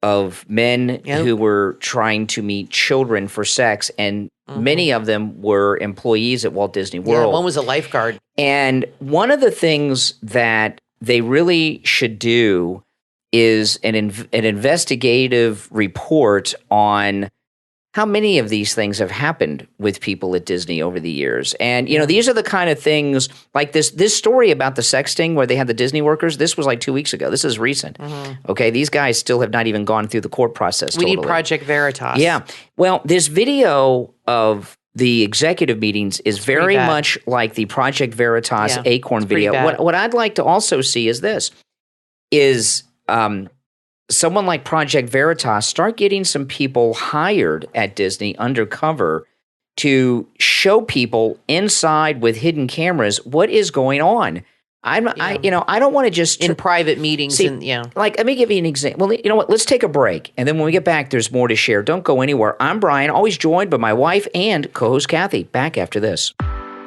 of men who were trying to meet children for sex, and many of them were employees at Walt Disney World. Yeah, one was a lifeguard. And one of the things that they really should do is an investigative report on how many of these things have happened with people at Disney over the years. And, these are the kind of things like this story about the sexting where they had the Disney workers. This was like 2 weeks ago. This is recent. Okay. These guys still have not even gone through the court process. We need Project Veritas. Yeah. Well, this video of the executive meetings is very much like the Project Veritas Acorn video. What I'd like to also see is this, someone like Project Veritas start getting some people hired at Disney undercover to show people inside with hidden cameras what is going on. I don't want to just in private meetings. Like, let me give you an example. Well, you know what? Let's take a break, and then when we get back, there's more to share. Don't go anywhere. I'm Brian, always joined by my wife and co-host Kathy. Back after this.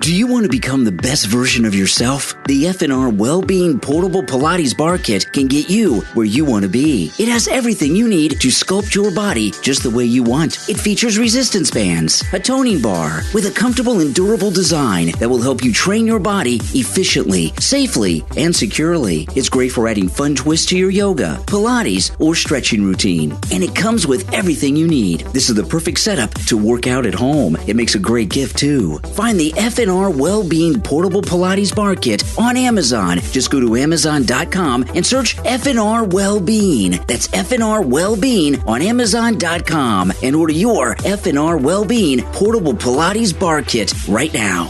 Do you want to become the best version of yourself? The F&R Wellbeing Portable Pilates Bar Kit can get you where you want to be. It has everything you need to sculpt your body just the way you want. It features resistance bands, a toning bar with a comfortable and durable design that will help you train your body efficiently, safely, and securely. It's great for adding fun twists to your yoga, Pilates, or stretching routine. And it comes with everything you need. This is the perfect setup to work out at home. It makes a great gift too. Find the F&R Wellbeing Portable Pilates Bar Kit on Amazon. Just go to Amazon.com and search F&R Wellbeing. That's F&R Wellbeing on Amazon.com and order your F&R Wellbeing Portable Pilates Bar Kit right now.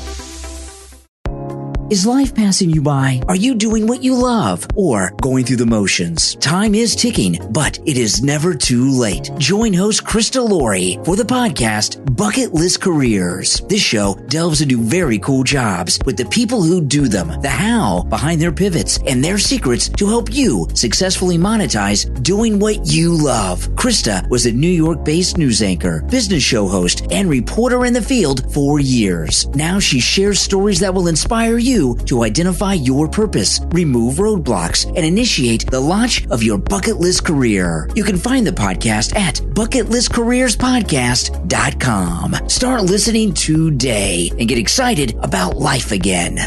Is life passing you by? Are you doing what you love or going through the motions? Time is ticking, but it is never too late. Join host Krista Laurie for the podcast Bucket List Careers. This show delves into very cool jobs with the people who do them, the how behind their pivots, and their secrets to help you successfully monetize doing what you love. Krista was a New York-based news anchor, business show host, and reporter in the field for years. Now she shares stories that will inspire you to identify your purpose, remove roadblocks, and initiate the launch of your bucket list career. You can find the podcast at bucketlistcareerspodcast.com. Start listening today and get excited about life again.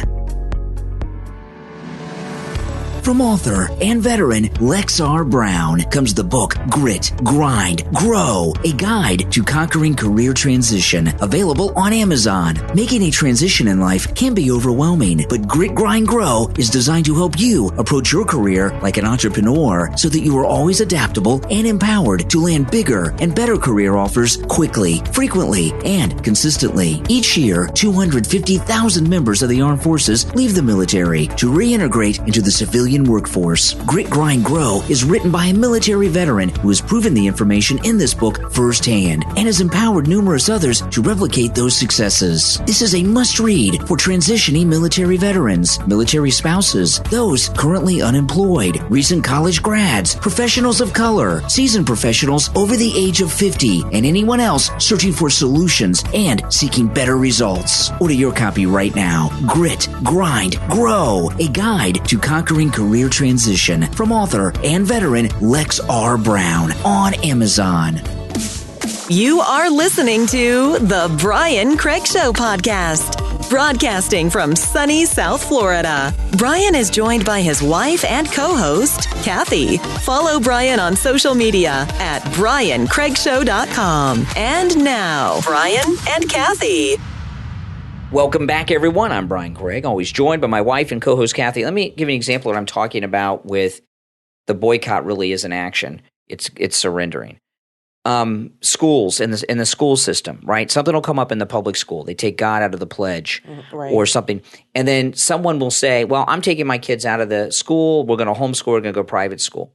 From author and veteran Lex R. Brown comes the book Grit, Grind, Grow, a guide to conquering career transition, available on Amazon. Making a transition in life can be overwhelming, but Grit, Grind, Grow is designed to help you approach your career like an entrepreneur so that you are always adaptable and empowered to land bigger and better career offers quickly, frequently, and consistently. Each year, 250,000 members of the armed forces leave the military to reintegrate into the civilian workforce. Grit, Grind, Grow is written by a military veteran who has proven the information in this book firsthand and has empowered numerous others to replicate those successes. This is a must-read for transitioning military veterans, military spouses, those currently unemployed, recent college grads, professionals of color, seasoned professionals over the age of 50, and anyone else searching for solutions and seeking better results. Order your copy right now. Grit, Grind, Grow, a guide to conquering career transition, from author and veteran Lex R. Brown, on Amazon. You are listening to The Brian Craig Show podcast, broadcasting from sunny South Florida. Brian is joined by his wife and co-host, Kathy. Follow Brian on social media at BrianCraigShow.com. And now, Brian and Kathy. Welcome back, everyone. I'm Brian Craig, always joined by my wife and co-host, Kathy. Let me give you an example of what I'm talking about with the boycott really is an action. It's surrendering. Schools in the school system, right? Something will come up in the public school. They take God out of the pledge or something. And then someone will say, well, I'm taking my kids out of the school. We're going to homeschool. We're going to go private school.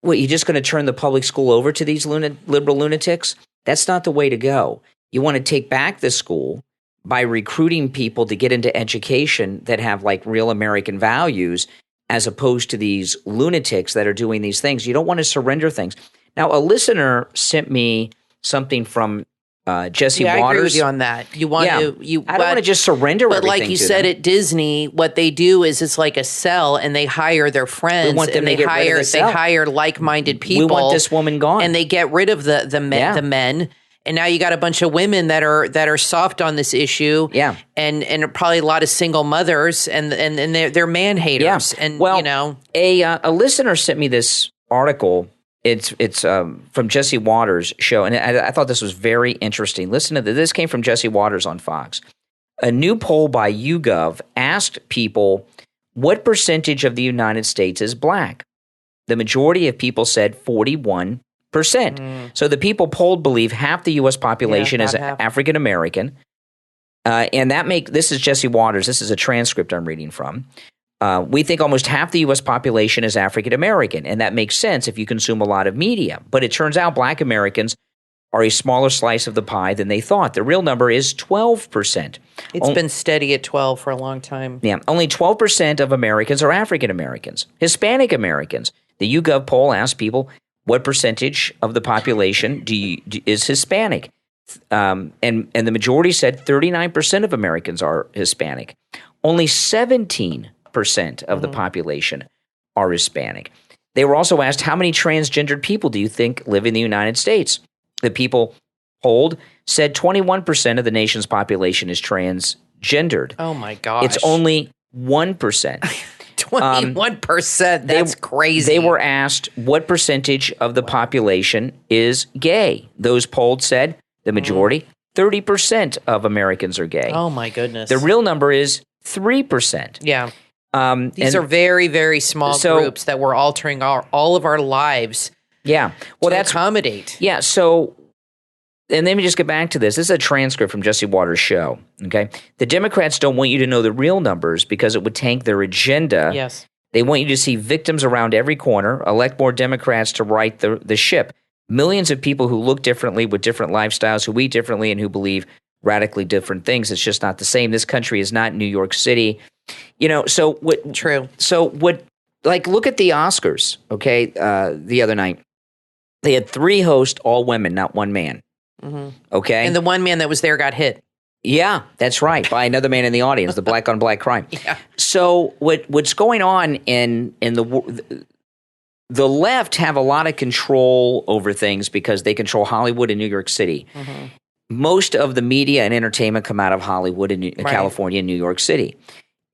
What, you're just going to turn the public school over to these liberal lunatics? That's not the way to go. You want to take back the school by recruiting people to get into education that have like real American values, as opposed to these lunatics that are doing these things. You don't want to surrender things. Now, a listener sent me something from Jesse Waters. I agree with you on that. You want to. I don't want to just surrender everything. But like you said, at Disney, what they do is it's like a cell, and they hire their friends, and they hire like-minded people. We want this woman gone, and they get rid of the men. And now you got a bunch of women that are soft on this issue. Yeah. And probably a lot of single mothers, and they're man haters. Yeah. And a listener sent me this article. It's from Jesse Waters' show, and I thought this was very interesting. Listen to this. This came from Jesse Waters on Fox. A new poll by YouGov asked people what percentage of the United States is black. The majority of people said 41%. So the people polled believe half the U.S. population is African American, and this is Jesse Waters. This is a transcript I'm reading from. We think almost half the U.S. population is African American, and that makes sense if you consume a lot of media. But it turns out black Americans are a smaller slice of the pie than they thought. The real number is 12%. It's been steady at 12 for a long time. Yeah, only 12% of Americans are African Americans. Hispanic Americans. The YouGov poll asked people, what percentage of the population is Hispanic? And the majority said 39% of Americans are Hispanic. Only 17% of the population are Hispanic. They were also asked, how many transgendered people do you think live in the United States? The people polled said 21% of the nation's population is transgendered. Oh my gosh. It's only 1%. 21%. That's crazy. They were asked what percentage of the population is gay. Those polled said the majority, 30% of Americans are gay. Oh my goodness. The real number is 3%. Yeah. These are very, very small groups that we're altering all of our lives. Yeah. Well, to accommodate. Yeah. So, and let me just get back to this. This is a transcript from Jesse Waters' show. Okay. The Democrats don't want you to know the real numbers because it would tank their agenda. Yes. They want you to see victims around every corner, elect more Democrats to right the ship. Millions of people who look differently, with different lifestyles, who eat differently, and who believe radically different things. It's just not the same. This country is not New York City. So what? True. So what? Like, look at the Oscars. Okay, the other night they had 3 hosts, all women, not one man. Mm-hmm. Okay, and the one man that was there got hit. Yeah, that's right, by another man in the audience. The black on black crime. Yeah. So what's going on in the left have a lot of control over things because they control Hollywood and New York City. Mm-hmm. Most of the media and entertainment come out of Hollywood and California and New York City.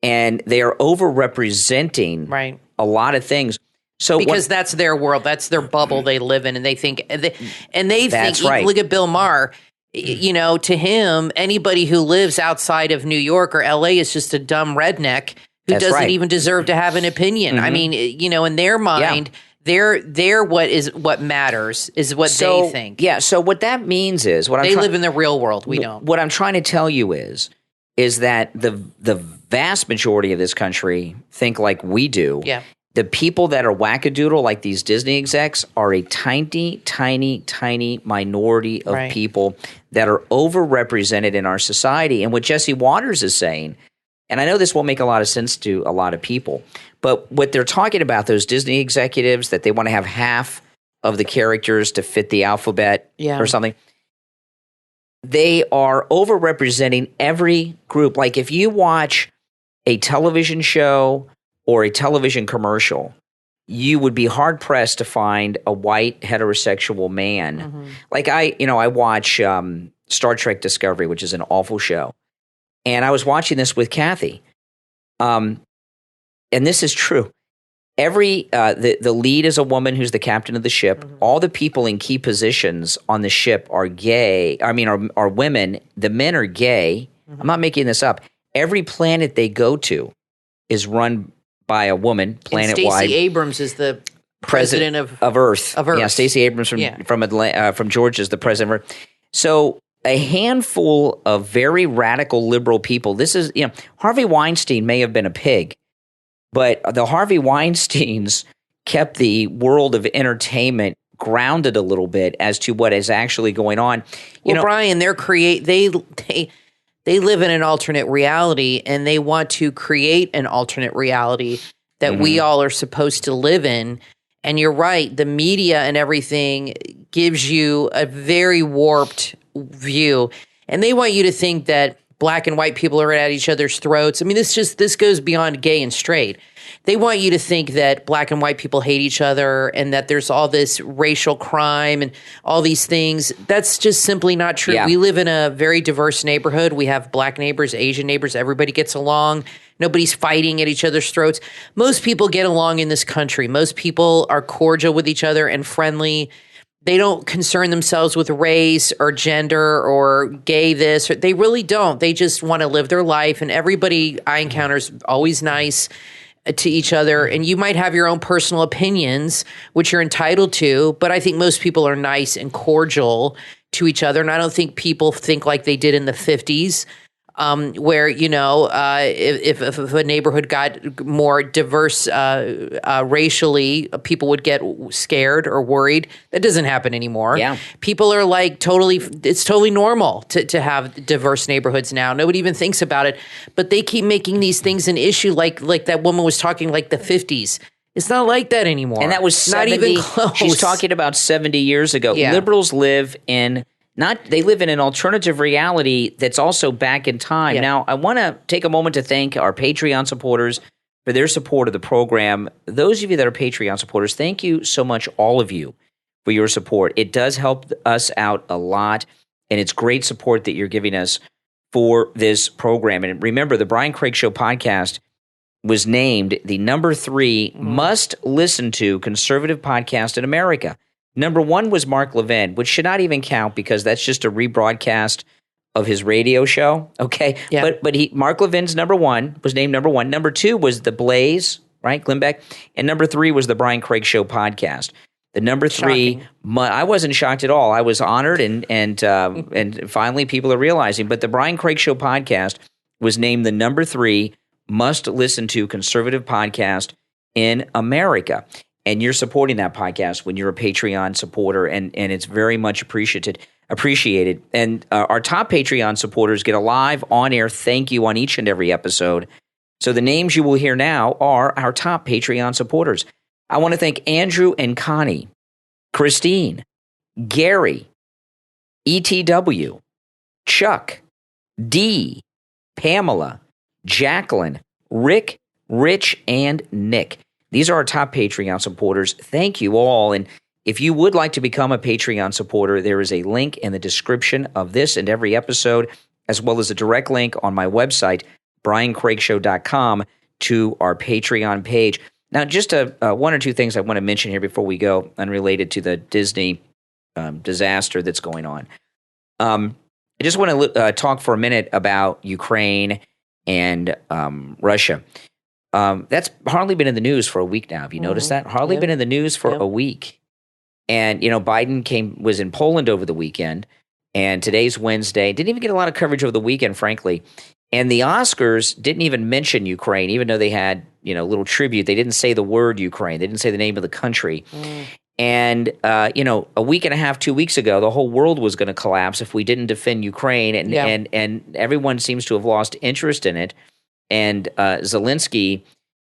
And they are overrepresenting a lot of things. So because that's their world, that's their bubble they live in, and they think, That's right. Look at Bill Maher. You know, to him, anybody who lives outside of New York or LA is just a dumb redneck who That's doesn't right. even deserve to have an opinion. I mean, you know, in their mind, they're what matters is what they think. Yeah. So what that means is they live in the real world. We don't. What I'm trying to tell you is that the vast majority of this country think like we do. Yeah. The people that are wackadoodle, like these Disney execs, are a tiny, tiny, tiny minority of people that are overrepresented in our society. And what Jesse Waters is saying, and I know this won't make a lot of sense to a lot of people, but what they're talking about, those Disney executives, that they want to have half of the characters to fit the alphabet or something, they are overrepresenting every group. Like if you watch a television show or a television commercial, you would be hard pressed to find a white heterosexual man. Like I watch Star Trek Discovery, which is an awful show, and I was watching this with Kathy, and this is true. Every the lead is a woman who's the captain of the ship. All the people in key positions on the ship are gay. I mean, are women. The men are gay. I'm not making this up. Every planet they go to is run by a woman, planet-wide. Stacey Abrams is the president of Earth. Of Earth. Yeah, Stacey Abrams from Georgia is the president of Earth. So a handful of very radical liberal people. This is, Harvey Weinstein may have been a pig, but the Harvey Weinsteins kept the world of entertainment grounded a little bit as to what is actually going on. Brian, they live in an alternate reality, and they want to create an alternate reality that we all are supposed to live in. And you're right, the media and everything gives you a very warped view. And they want you to think that black and white people are at each other's throats. I mean, this goes beyond gay and straight. They want you to think that black and white people hate each other and that there's all this racial crime and all these things. That's just simply not true. Yeah. We live in a very diverse neighborhood. We have black neighbors, Asian neighbors. Everybody gets along. Nobody's fighting at each other's throats. Most people get along in this country. Most people are cordial with each other and friendly. They don't concern themselves with race or gender or gay this. They really don't. They just want to live their life. And everybody I encounter is always nice to each other. And you might have your own personal opinions, which you're entitled to. But I think most people are nice and cordial to each other. And I don't think people think like they did in the 50s. Where, if a neighborhood got more diverse racially, people would get scared or worried. That doesn't happen anymore. Yeah. People are it's totally normal to have diverse neighborhoods now. Nobody even thinks about it. But they keep making these things an issue like that woman was talking like the 50s. It's not like that anymore. And that was 70, not even close. She's talking about 70 years ago. Yeah. Liberals live in they live in an alternative reality that's also back in time. Yeah. Now, I want to take a moment to thank our Patreon supporters for their support of the program. Those of you that are Patreon supporters, thank you so much, all of you, for your support. It does help us out a lot, and it's great support that you're giving us for this program. And remember, the Brian Craig Show podcast was named the number 3 must-listen-to conservative podcast in America. Number 1 was Mark Levin, which should not even count because that's just a rebroadcast of his radio show. Okay, yeah. but Mark Levin's number 1 was named number 1. Number 2 was The Blaze, right, Glenn Beck, and number 3 was the Brian Craig Show podcast. The number 3, I wasn't shocked at all. I was honored, and finally people are realizing. But the Brian Craig Show podcast was named the number 3 must listen to conservative podcast in America. And you're supporting that podcast when you're a Patreon supporter, and it's very much appreciated. And our top Patreon supporters get a live on-air thank you on each and every episode. So the names you will hear now are our top Patreon supporters. I want to thank Andrew and Connie, Christine, Gary, ETW, Chuck, D, Pamela, Jacquelyn, Rick, Rich, and Nick. These are our top Patreon supporters. Thank you all. And if you would like to become a Patreon supporter, there is a link in the description of this and every episode, as well as a direct link on my website, briancraigshow.com, to our Patreon page. Now, just one or two things I want to mention here before we go, unrelated to the Disney disaster that's going on. I just want to talk for a minute about Ukraine and Russia. That's hardly been in the news for a week now. Have you noticed that? Hardly been in the news for a week. And, Biden was in Poland over the weekend, and today's Wednesday. Didn't even get a lot of coverage over the weekend, frankly. And the Oscars didn't even mention Ukraine, even though they had, a little tribute. They didn't say the word Ukraine. They didn't say the name of the country. And, a week and a half, 2 weeks ago, the whole world was going to collapse if we didn't defend Ukraine. And everyone seems to have lost interest in it. And Zelensky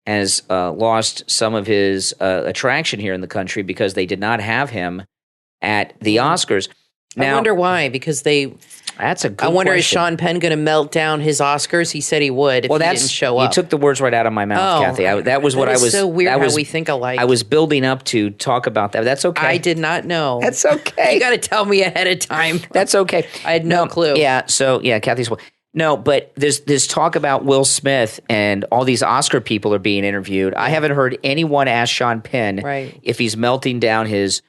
has lost some of his attraction here in the country because they did not have him at the Oscars. Now, I wonder why, because that's a good I wonder, question. is Sean Penn going to melt down his Oscars? He said he would if he didn't show up. You took the words right out of my mouth, Kathy. That was what I was. So weird how we think alike. I was building up to talk about that. That's okay. I did not know. That's okay. You got to tell me ahead of time. That's okay. I had no clue. Yeah. So Kathy's. No, but there's talk about Will Smith and all these Oscar people are being interviewed. I haven't heard anyone ask Sean Penn if he's melting down his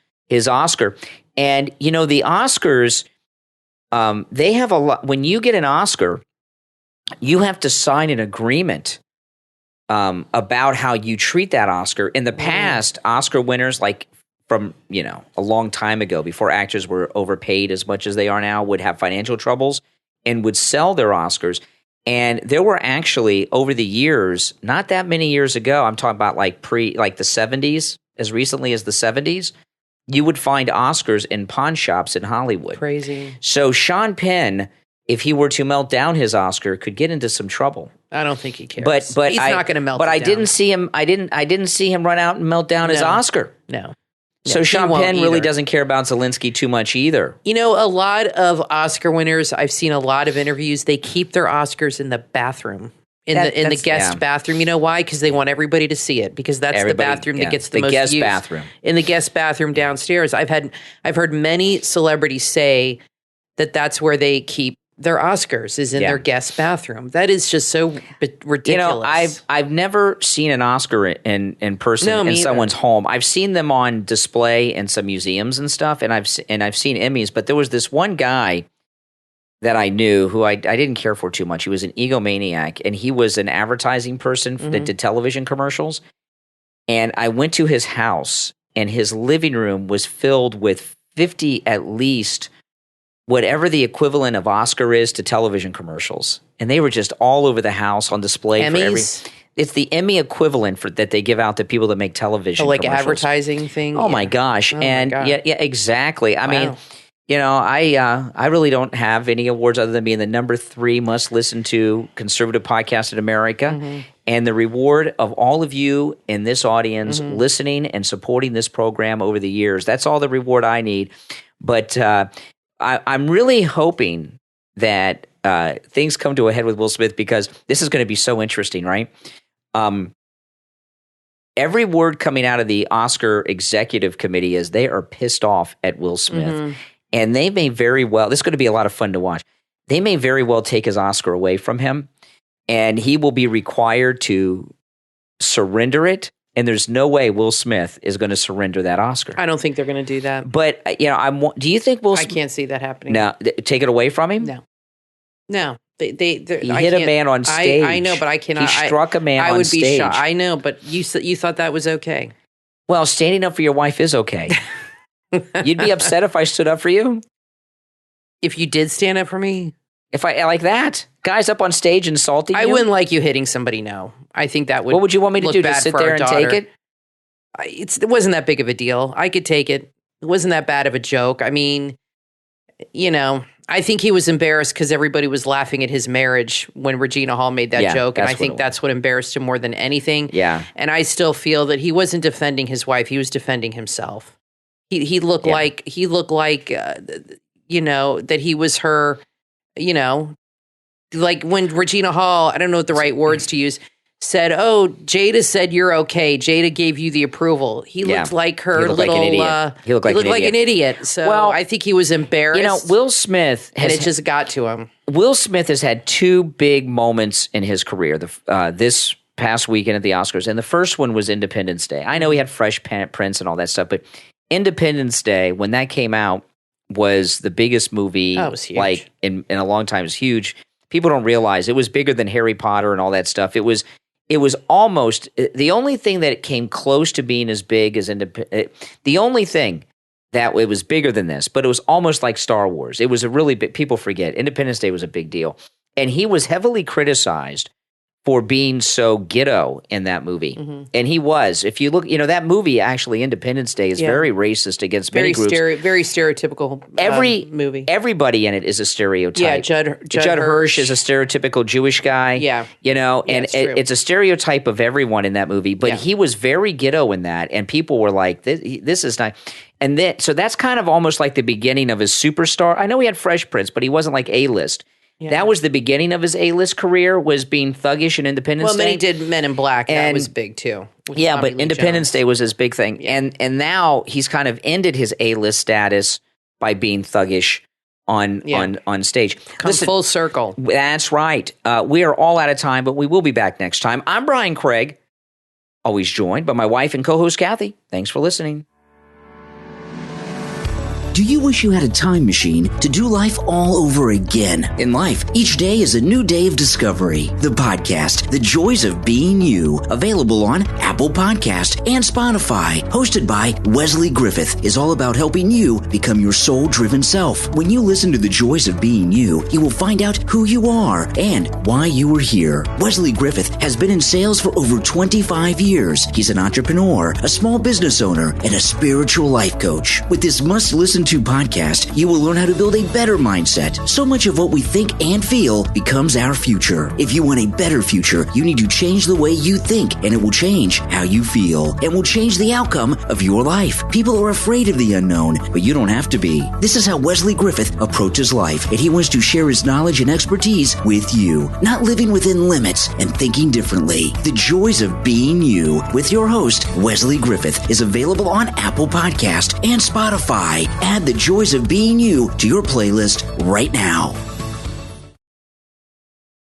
Oscar. And the Oscars. They have a lot. When you get an Oscar, you have to sign an agreement about how you treat that Oscar. In the past, Oscar winners, like from a long time ago, before actors were overpaid as much as they are now, would have financial troubles and would sell their Oscars. And there were actually, over the years, not that many years ago, I'm talking about like the 70s, as recently as the 70s. You would find Oscars in pawn shops in Hollywood. Crazy. So Sean Penn, if he were to melt down his Oscar, could get into some trouble. I don't think he cares. But he's not going to melt. But I didn't see him. I didn't see him run out and melt down his Oscar. No. So Sean Penn really doesn't care about Zelensky too much either. A lot of Oscar winners, I've seen a lot of interviews. They keep their Oscars in the bathroom. In the guest bathroom. You know why? Because they want everybody to see it. Because that's the bathroom that gets the most guest use. bathroom. In the guest bathroom downstairs. I've heard many celebrities say that that's where they keep their Oscars, is in their guest bathroom. That is just so ridiculous. I've never seen an Oscar in person in someone's home. I've seen them on display in some museums and stuff, and I've seen Emmys. But there was this one guy that I knew who I didn't care for too much. He was an egomaniac, and he was an advertising person that did television commercials. And I went to his house, and his living room was filled with 50 at least, whatever the equivalent of Oscar is to television commercials. And they were just all over the house on display. Emmys? It's the Emmy equivalent that they give out to people that make television like commercials. advertising thing? Oh, my gosh. Yeah, exactly. I mean, I really don't have any awards other than being the number 3 most listened to conservative podcast in America. And the reward of all of you in this audience listening and supporting this program over the years, that's all the reward I need. But I'm really hoping that things come to a head with Will Smith, because this is going to be so interesting, right? Every word coming out of the Oscar Executive Committee is they are pissed off at Will Smith. And they may very well, this is going to be a lot of fun to watch, they may very well take his Oscar away from him, and he will be required to surrender it. And there's no way Will Smith is going to surrender that Oscar. I don't think they're going to do that. But, do you think Will Smith... I can't see that happening. No, take it away from him? No. He hit a man on stage. I know, but I cannot. He struck a man on stage. I would be shocked. I know, but you thought that was okay. Well, standing up for your wife is okay. You'd be upset if I stood up for you? If you did stand up for me? If I, like that? Guys up on stage insulting you? I wouldn't like you hitting somebody, no. I think that would. What would you want me to do? Just sit there and take it? It wasn't that big of a deal. I could take it. It wasn't that bad of a joke. I mean, I think he was embarrassed because everybody was laughing at his marriage when Regina Hall made that joke. And I think that's what embarrassed him more than anything. Yeah. And I still feel that he wasn't defending his wife. He was defending himself. He looked like, that he was her, like when Regina Hall, I don't know what the right words to use, said, "Oh, Jada said you're okay. Jada gave you the approval." He looked like her little. He looked like an idiot. So I think he was embarrassed. Will Smith and it just got to him. Will Smith has had 2 big moments in his career. This past weekend at the Oscars, and the first one was Independence Day. I know we had Fresh Prince and all that stuff, but Independence Day, when that came out, was the biggest movie it was huge. Like in a long time. It was huge. People don't realize it was bigger than Harry Potter and all that stuff. It was almost the only thing that it came close to being as big as the only thing that it was bigger than this, but it was almost like Star Wars. It was a really big, people forget, Independence Day was a big deal. And he was heavily criticized for being so ghetto in that movie. Mm-hmm. And he was. If you look, that movie, actually, Independence Day, is very racist against many groups. Very stereotypical movie. Everybody in it is a stereotype. Yeah, Judd Hirsch is a stereotypical Jewish guy. Yeah. And it's a stereotype of everyone in that movie. But he was very ghetto in that. And people were like, this is not. And then, so that's kind of almost like the beginning of his superstar. I know he had Fresh Prince, but he wasn't like A-list. Yeah. That was the beginning of his A-list career, was being thuggish in Independence Day. Well, then he did Men in Black. That was big, too. Yeah, but Independence Day was his big thing. Yeah. And now he's kind of ended his A-list status by being thuggish on stage. Listen, full circle. That's right. We are all out of time, but we will be back next time. I'm Brian Craig, always joined by my wife and co-host Kathy. Thanks for listening. Do you wish you had a time machine to do life all over again? In life, each day is a new day of discovery. The podcast, The Joys of Being You, available on Apple Podcast and Spotify, hosted by Wesley Griffith, is all about helping you become your soul-driven self. When you listen to The Joys of Being You, you will find out who you are and why you are here. Wesley Griffith has been in sales for over 25 years. He's an entrepreneur, a small business owner, and a spiritual life coach. With this must-listen to podcast, you will learn how to build a better mindset. So much of what we think and feel becomes our future. If you want a better future, you need to change the way you think, and it will change how you feel, and will change the outcome of your life. People are afraid of the unknown, but you don't have to be. This is how Wesley Griffith approaches life, and he wants to share his knowledge and expertise with you. Not living within limits and thinking differently. The Joys of Being You with your host, Wesley Griffith, is available on Apple Podcast and Spotify. Add The Joys of Being You to your playlist right now.